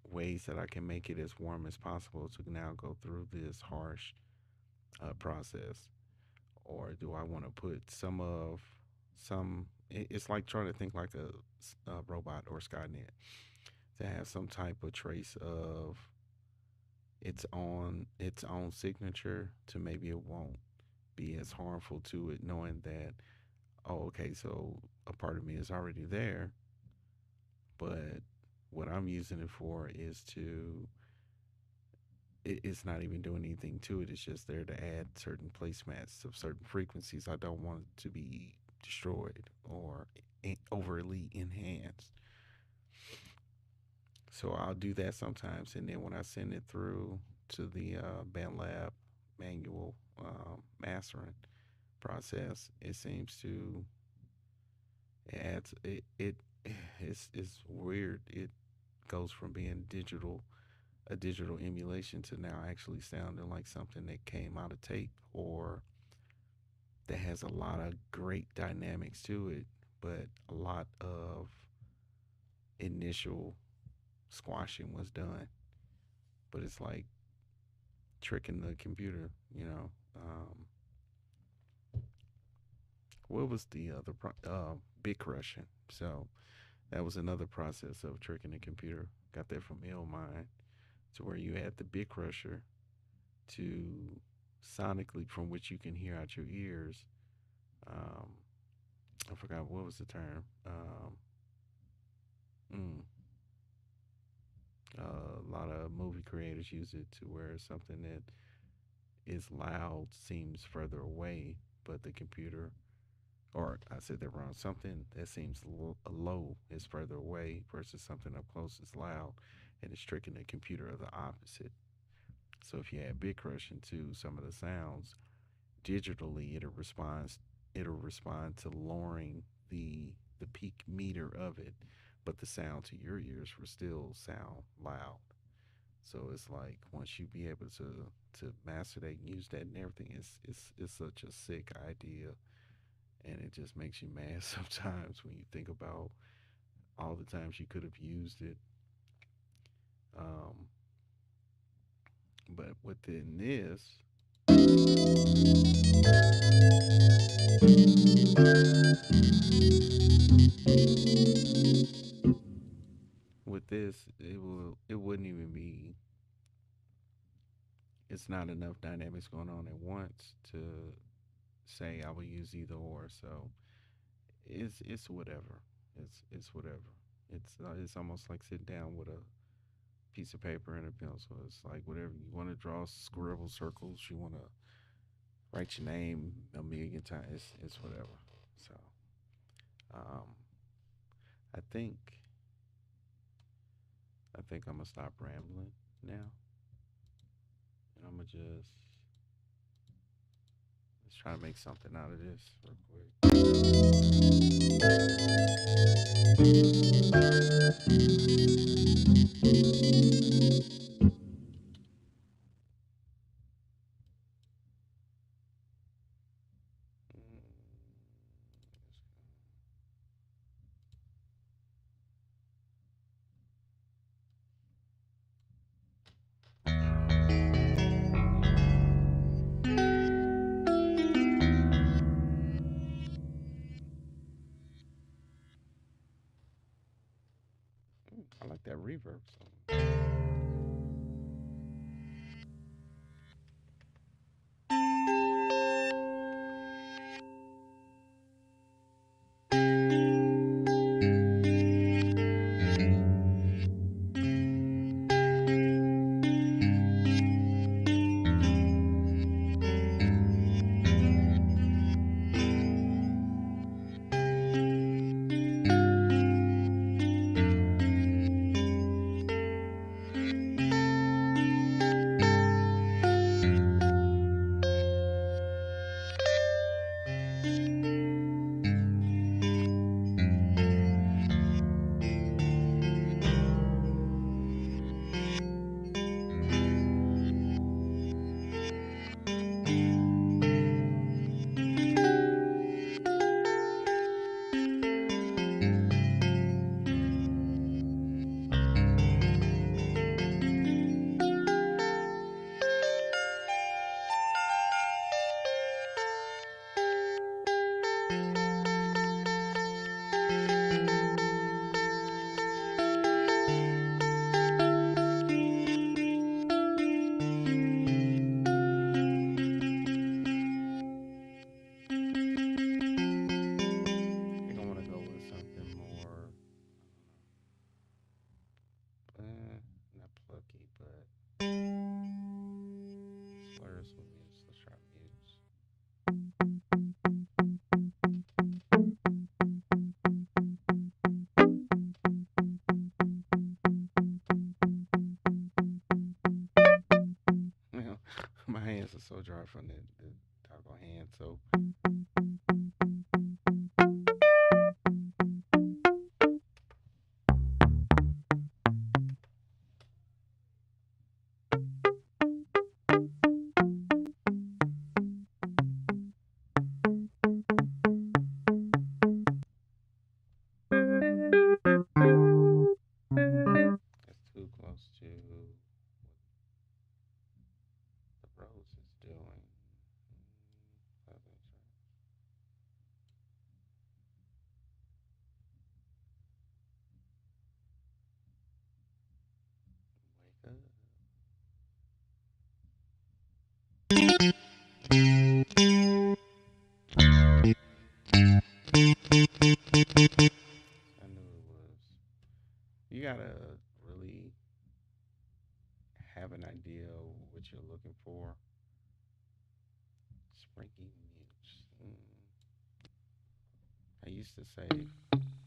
ways that I can make it as warm as possible to now go through this harsh process, or do I want to put It's like trying to think like a robot or Skynet to have some type of trace of its own signature, to maybe it won't be as harmful to it, knowing that, oh, okay, so a part of me is already there, but what I'm using it for is it's not even doing anything to it. It's just there to add certain placemats of certain frequencies. I don't want it to be destroyed or overly enhanced. So I'll do that sometimes, and then when I send it through to the BandLab manual mastering process, it seems to it adds it it's weird. It goes from being a digital emulation to now actually sounding like something that came out of tape, or that has a lot of great dynamics to it, but a lot of initial squashing was done. But it's like tricking the computer, you know. What was the other bit crushing? So that was another process of tricking the computer. Got that from Illmind, to where you add the bit crusher to sonically, from which you can hear out your ears. Um, I forgot what was the term. Mm, a lot of movie creators use it to where something that is loud seems further away, but the computer, or I said that wrong, something that seems low is further away versus something up close is loud, and it's tricking the computer of the opposite. So if you add bit crushing to some of the sounds, digitally it'll respond to lowering the peak meter of it, but the sound to your ears will still sound loud. So it's like once you be able to master that and use that and everything, it's such a sick idea, and it just makes you mad sometimes when you think about all the times you could have used it. Um, but within this, with this, it wouldn't even be. It's not enough dynamics going on at once to say I will use either or. So it's whatever. It's whatever. It's almost like sitting down with a piece of paper and a pencil. It's like whatever you want to draw, scribble circles. You want to write your name a million times. It's whatever. So um, I think I think I'm gonna stop rambling now, and I'm gonna just let's try to make something out of this real quick. Mm, I like that reverb. So. I think I want to go with something more, not plucky, but slurs with mutes. Let's try mutes. My hands are so dry from the doggone hand. So that's too close to what the rose is doing. Wake up. I knew it was. You gotta really have an idea of what you're looking for. Springy mutes. I used to say,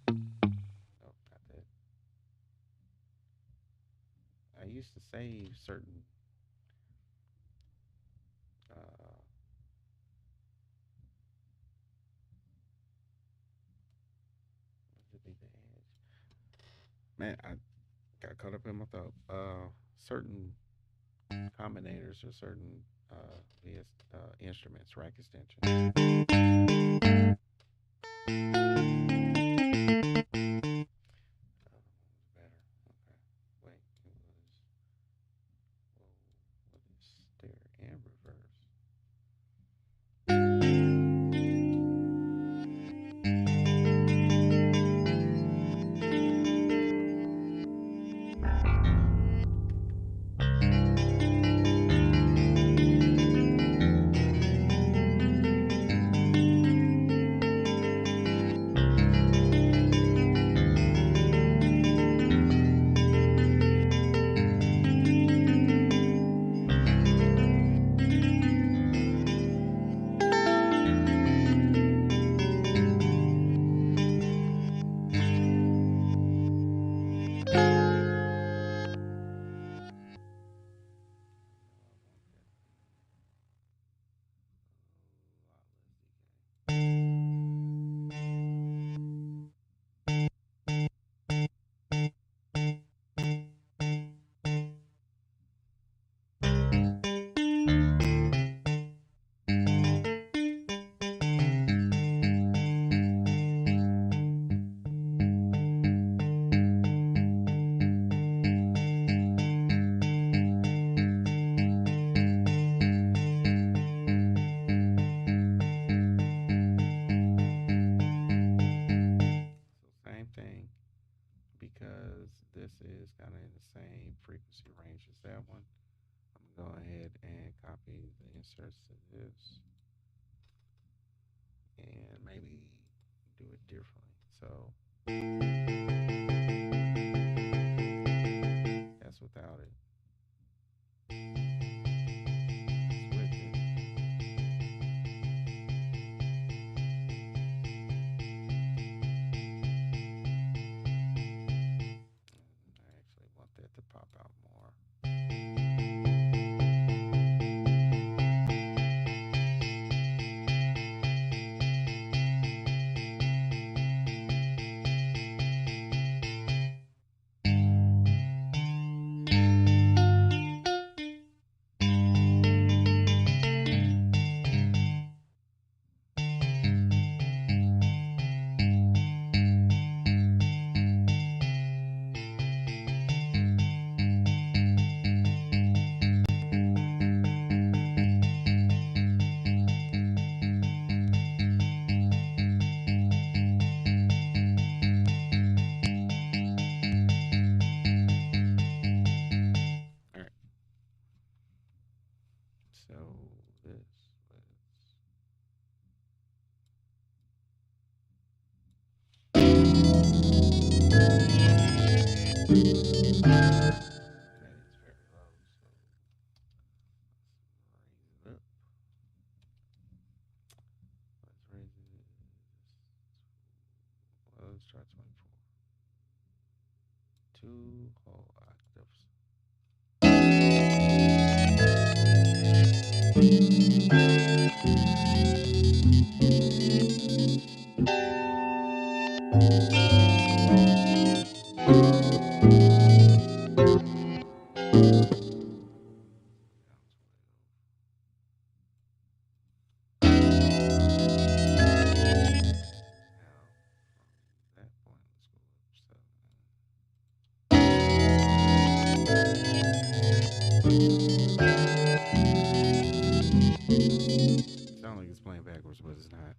oh, not that. I used to save certain uh, what would be the edge? Man, I got caught up in my thought. Certain combinators or certain instruments, rack extensions. Better. Okay. Wait, it was. Whoa, what is stereo and reverse? inserts to this, and maybe do it differently. So that's without it. It's with it. I actually want that to pop out more. All right. So this, okay, it's very low, so let's raise it up. Let's raise it. Well, let's try 24. Two whole octaves. Now, from that point, let's go up seven. Sound like it's playing backwards, but it's not.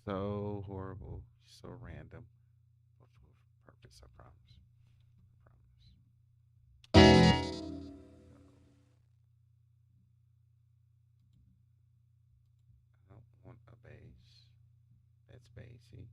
So horrible, so random, but with purpose. I promise. I promise. I don't want a bass. That's bassy.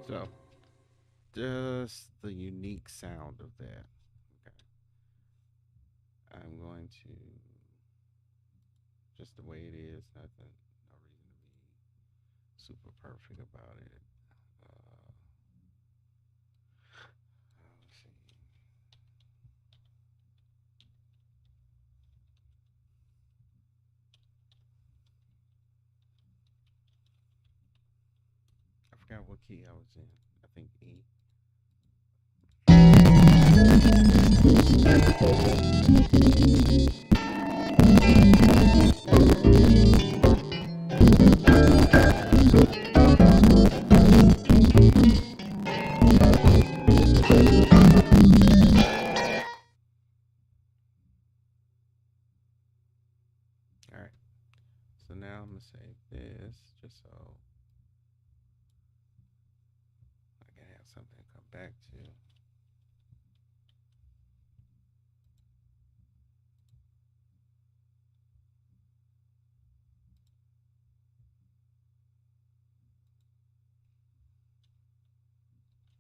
So, just the unique sound of that. Okay. I'm going to, just the way it is, nothing, no reason to be super perfect about it. Let's see. I forgot what key I was in. I think E. All right. So now I'm going to save this just so I can have something to come back to.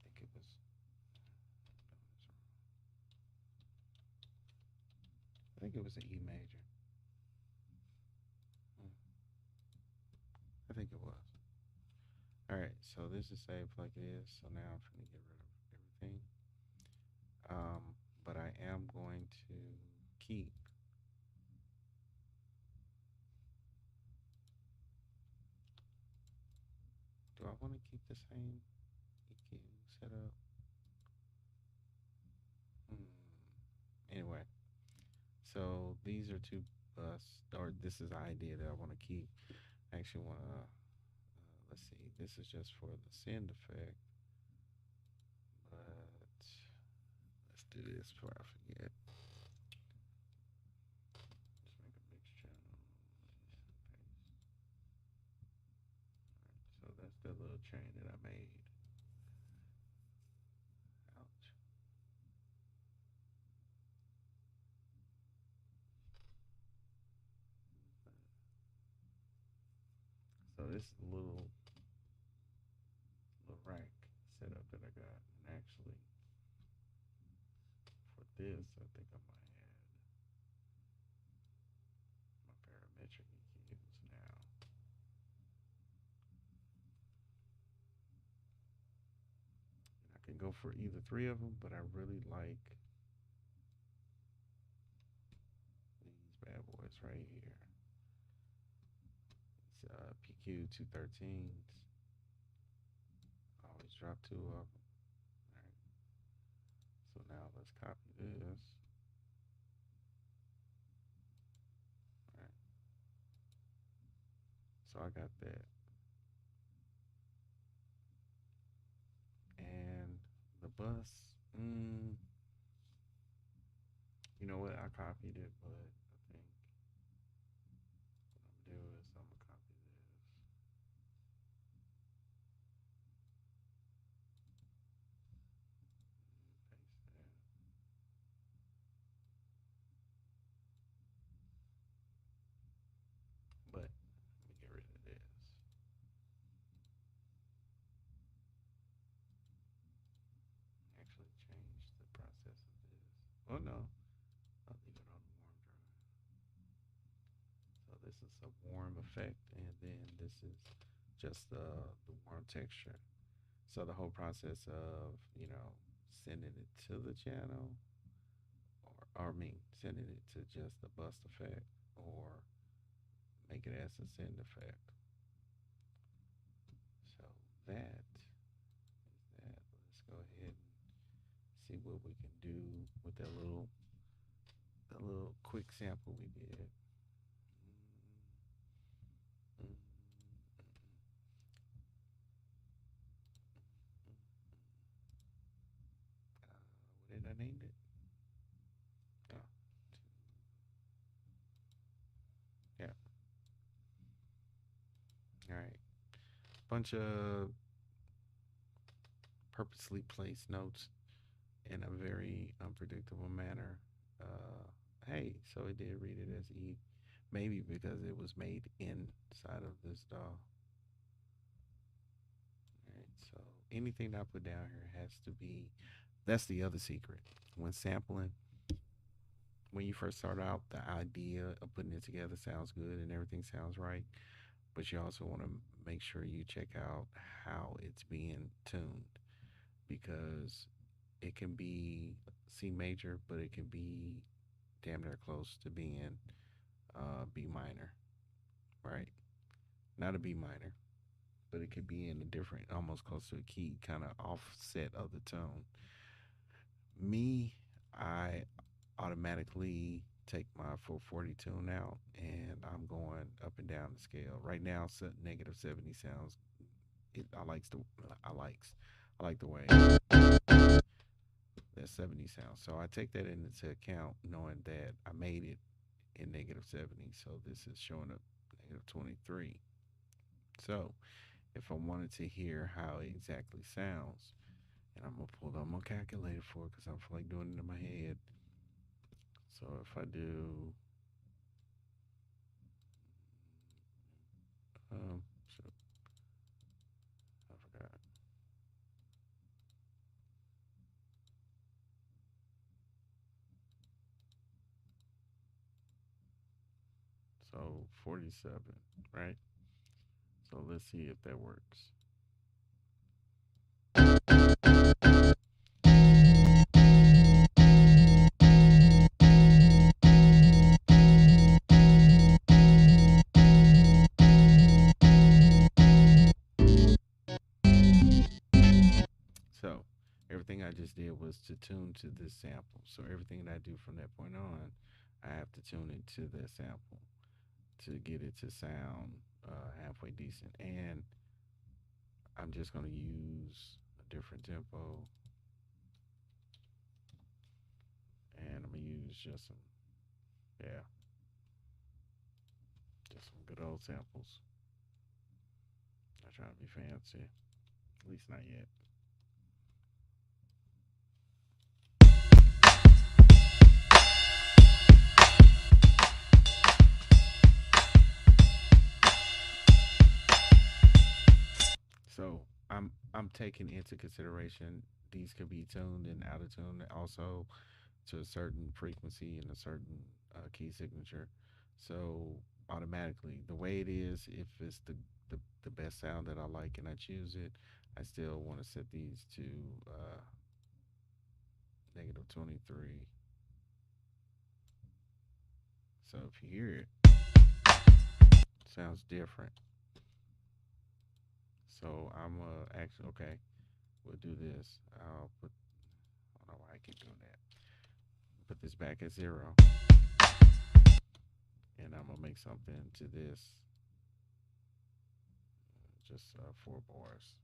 I think it was. I think it was an E major. Hmm, I think it was. All right, so this is saved like it is. So now I'm going to get rid of everything. But I am going to keep. Do I want to keep the same EQ setup? Hmm. Anyway, so these are two or this is the idea that I want to keep. I actually want to, let's see, this is just for the send effect, but let's do this before I forget. Let's make a mix channel. So that's the little chain that I made. Ouch. So this little rack setup that I got, and actually for this, I think I might add my parametric EQs now. I can go for either three of them, but I really like these bad boys right here. It's PQ 213s. Always drop two of them. All right. So now let's copy this. All right. So I got that. And the bus, you know what? I copied it, but I think what I'm gonna do is I'm gonna copy this, paste that. But let me get rid of this. Actually, change the process of this. Oh no, I'll leave it on warm drive. So this is a warm effect, and then this is just the warm texture. So the whole process of sending it to the channel, or I mean sending it to just the bust effect, or make it as a send effect. So that is that. Let's go ahead and see what we can do with that little quick sample we did. Mm, mm, what did I name it? Oh, yeah. All right. Bunch of purposely place notes in a very unpredictable manner. Hey, so it did read it as E, maybe because it was made inside of this DAW. Right, so anything that I put down here has to be. That's the other secret. When sampling, when you first start out, the idea of putting it together sounds good and everything sounds right, but you also want to make sure you check out how it's being tuned because it can be C major, but it can be damn near close to being B minor, right? Not a B minor, but it could be in a different, almost close to a key, kind of offset of the tone. Me, I automatically take my 440 tune out and I'm going up and down the scale. Right now, negative 70 sounds. I likes the I likes I like the way that 70 sounds. So I take that into account, knowing that I made it in negative 70. So this is showing up negative 23. So if I wanted to hear how it exactly sounds, and I'm gonna pull out my calculator for it because I feel like doing it in my head. So if I do, so I forgot. So 47, right? So let's see if that works. So everything I just did was to tune to this sample. So everything that I do from that point on, I have to tune it to that sample to get it to sound halfway decent. And I'm just going to use a different tempo and I'm going to use just some, yeah, just some good old samples. Not trying to be fancy, at least not yet. So I'm taking into consideration these could be tuned and out of tune also to a certain frequency and a certain key signature. So automatically, the way it is, if it's the best sound that I like and I choose it, I still want to set these to negative 23. So if you hear it, sounds different. So I'm actually okay. We'll do this. I'll put. I don't know why I keep doing that. Put this back at 0, and I'm gonna make something to this. Just 4 bars.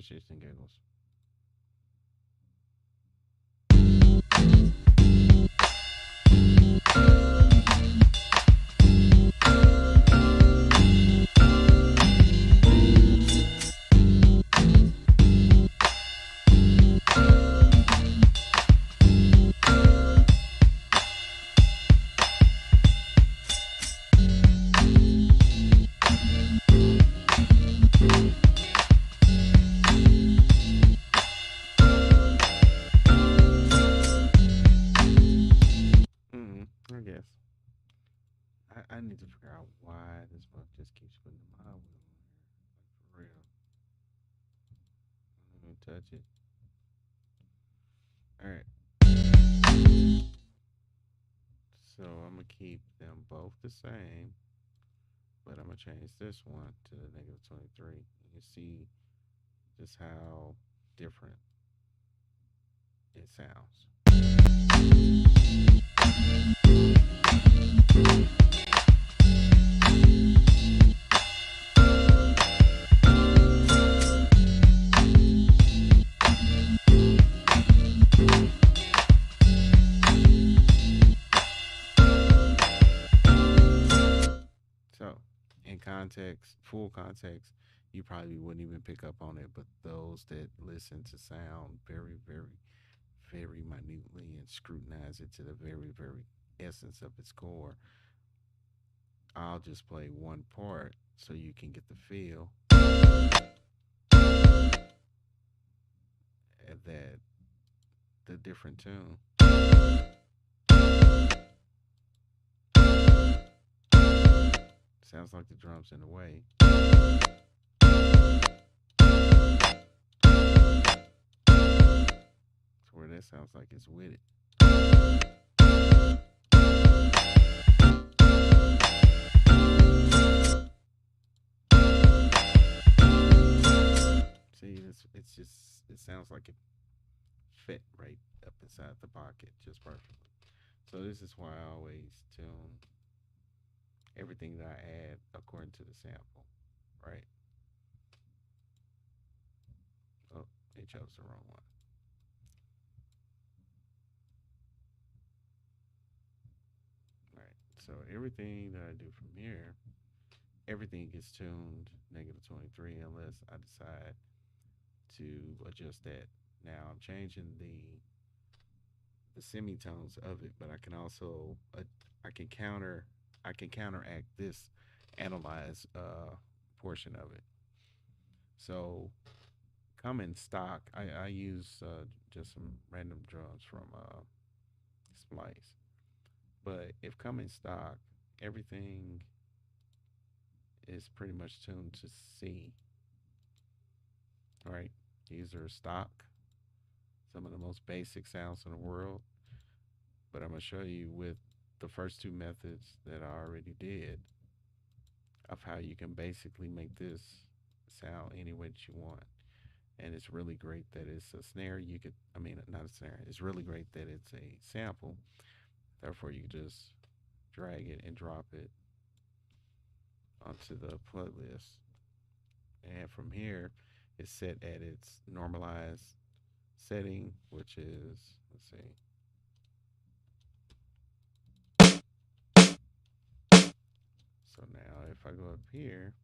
for shits and giggles. I guess. I need to figure out why this book just keeps putting the mod wheel on here. Like for real. Don't even touch it. Alright. So I'm gonna keep them both the same, but I'm gonna change this one to the negative 23. You see just how different it sounds. So, in context, full context, you probably wouldn't even pick up on it, but those that listen to sound very, very, very minutely and scrutinize it to the very, very essence of its core, I'll just play one part so you can get the feel at that the different tune. Sounds like the drums in a way. To where that sounds like it's with it. See, it's just it sounds like it fit right up inside the pocket just perfectly. So this is why I always tune everything that I add according to the sample, right? Oh, it chose the wrong one. Right. So everything that I do from here, everything gets tuned negative 23 unless I decide to adjust that. Now I'm changing the semitones of it, but I can also I can counter I can counteract this analyze portion of it. So come in stock. I use just some random drums from Splice. But if come in stock, everything is pretty much tuned to C. Right? These are stock, some of the most basic sounds in the world. But I'm gonna show you with the first two methods that I already did of how you can basically make this sound any way that you want. And it's really great that it's a snare. You could, I mean, not a snare. It's really great that it's a sample. Therefore, you just drag it and drop it onto the playlist. And from here, it's set at its normalized setting, which is, let's see. So now if I go up here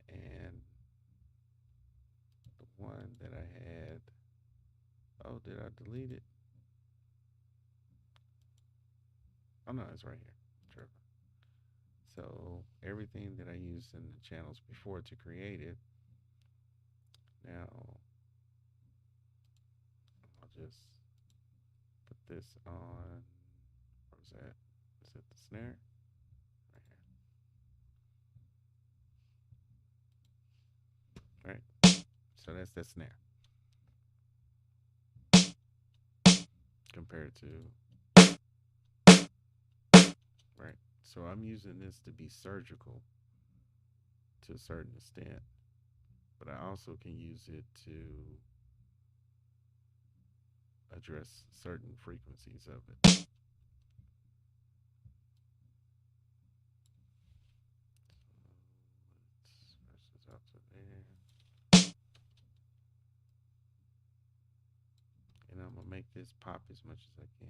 and the one that I had, oh, did I delete it? Oh no, it's right here. Trevor. So everything that I used in the channels before to create it, now I'll just put this on. Where was that? Is it the snare? Right here. Right. So that's the snare compared to right. So I'm using this to be surgical to a certain extent, but I also can use it to address certain frequencies of it. Let's out to there. gonna make this pop as much as I can.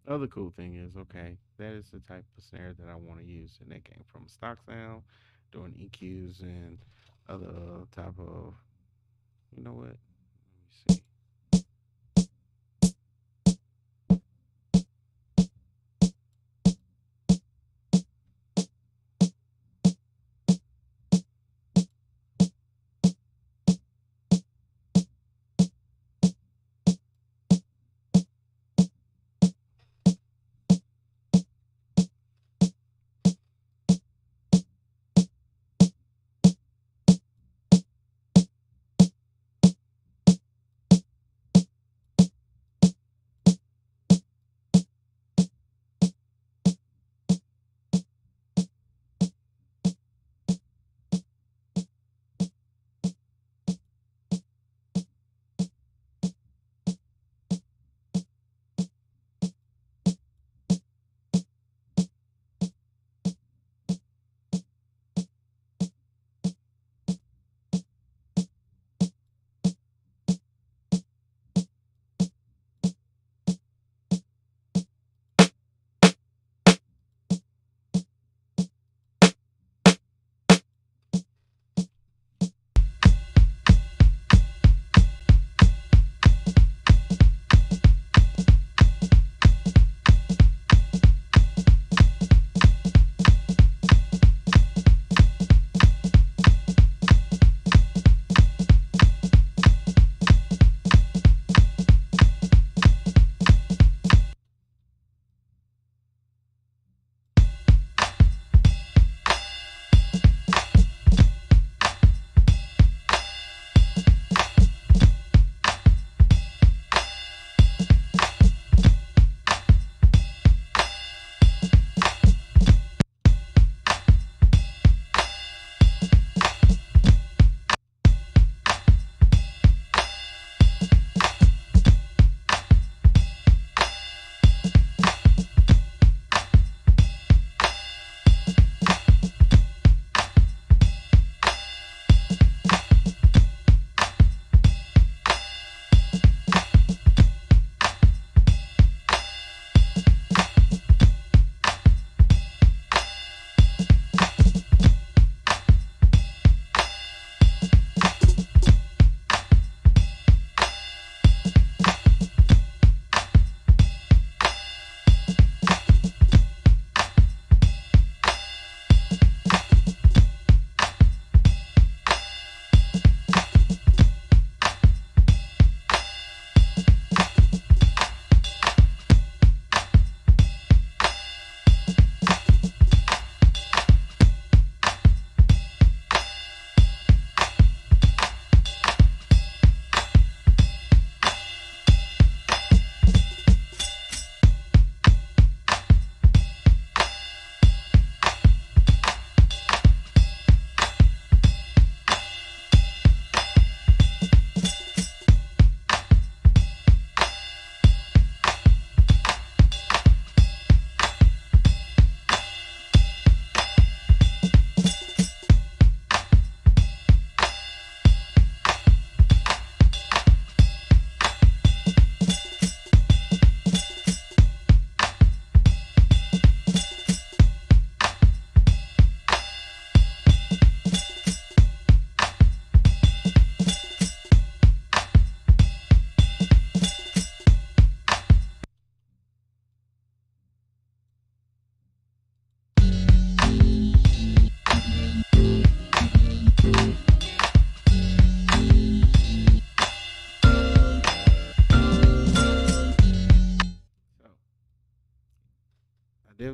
Other cool thing is, okay, that is the type of snare that I want to use, and that came from a stock sound, doing EQs and other type of, you know what? Let me see.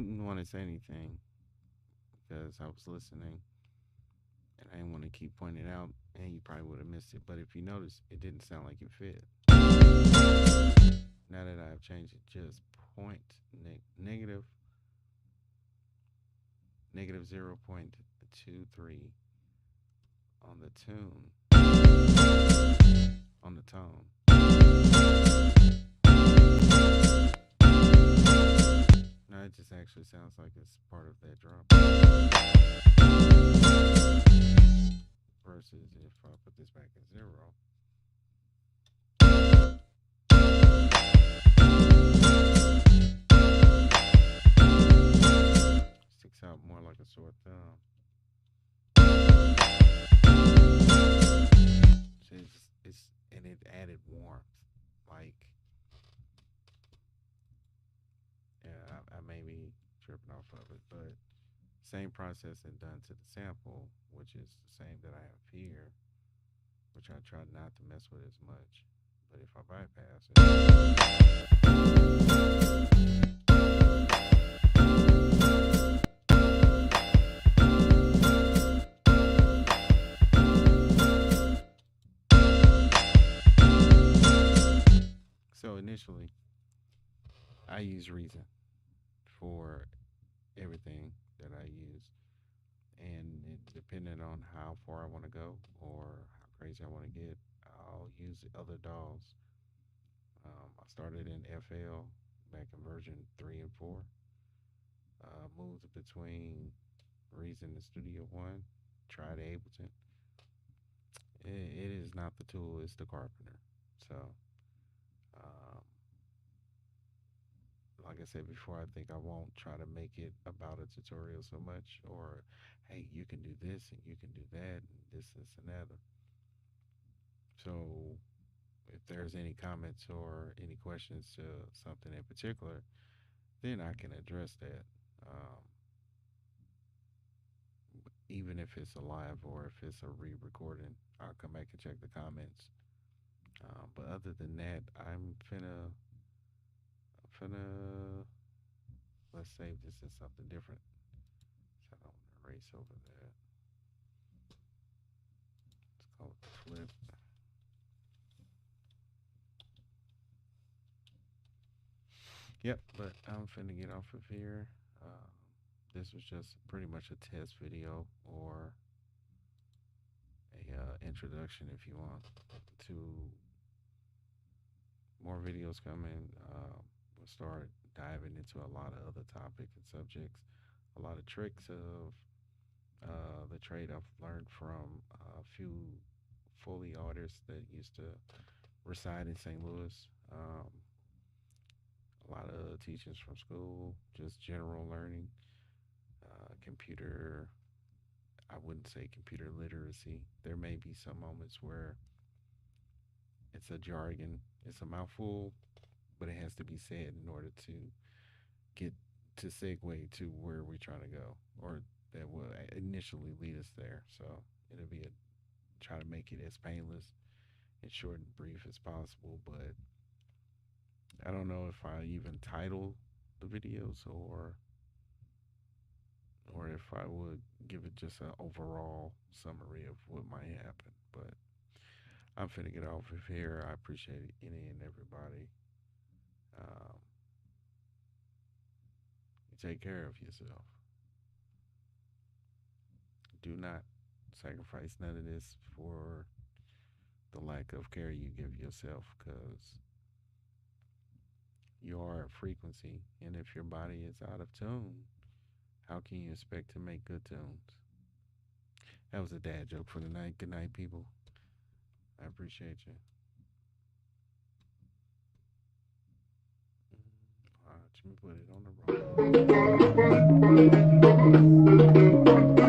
didn't want to say anything because I was listening and I didn't want to keep pointing it out, and you probably would have missed it. But if you notice, it didn't sound like it fit. Now that I've changed it, just point negative 0.23 on the tune, on the tone. No, it just actually sounds like it's part of that drum. Versus if I put this back at 0, sticks out more like a sore thumb. So it's and it added warmth. Like, yeah, I may be tripping off of it, but same process and done to the sample, which is the same that I have here, which I try not to mess with as much. But if I bypass it, so initially I use Reason for everything that I use, and depending on how far I want to go or how crazy I want to get, I'll use other DAWs. I started in FL back in version 3 and 4. Moved between Reason and Studio One. Tried Ableton. It is not the tool; it's the carpenter. So, um, like I said before, I think I won't try to make it about a tutorial so much, or hey, you can do this and you can do that and this and that. So, if there's any comments or any questions to something in particular, then I can address that. Um, Even if it's a live or if it's a re-recording, I'll come back and check the comments. But other than that, I'm finna let's save this as something different. So I don't erase over that. Let's call it flip. Yep, but I'm finna get off of here. This was just pretty much a test video or a introduction, if you want, to more videos coming. We'll start diving into a lot of other topics and subjects, a lot of tricks of the trade I've learned from a few Foley artists that used to reside in St. Louis. A lot of teachings from school, just general learning, computer. I wouldn't say computer literacy. There may be some moments where it's a jargon, it's a mouthful, but it has to be said in order to get to segue to where we're trying to go, or that will initially lead us there. So it'll be a try to make it as painless and short and brief as possible. But I don't know if I even title the videos or if I would give it just an overall summary of what might happen. But I'm finna get off of here. I appreciate any and everybody. Um, you take care of yourself. Do not sacrifice none of this for the lack of care you give yourself, because you are a frequency. And if your body is out of tune, how can you expect to make good tunes? That was a dad joke for the night. Good night, people. I appreciate you. Watch me put it on the roll.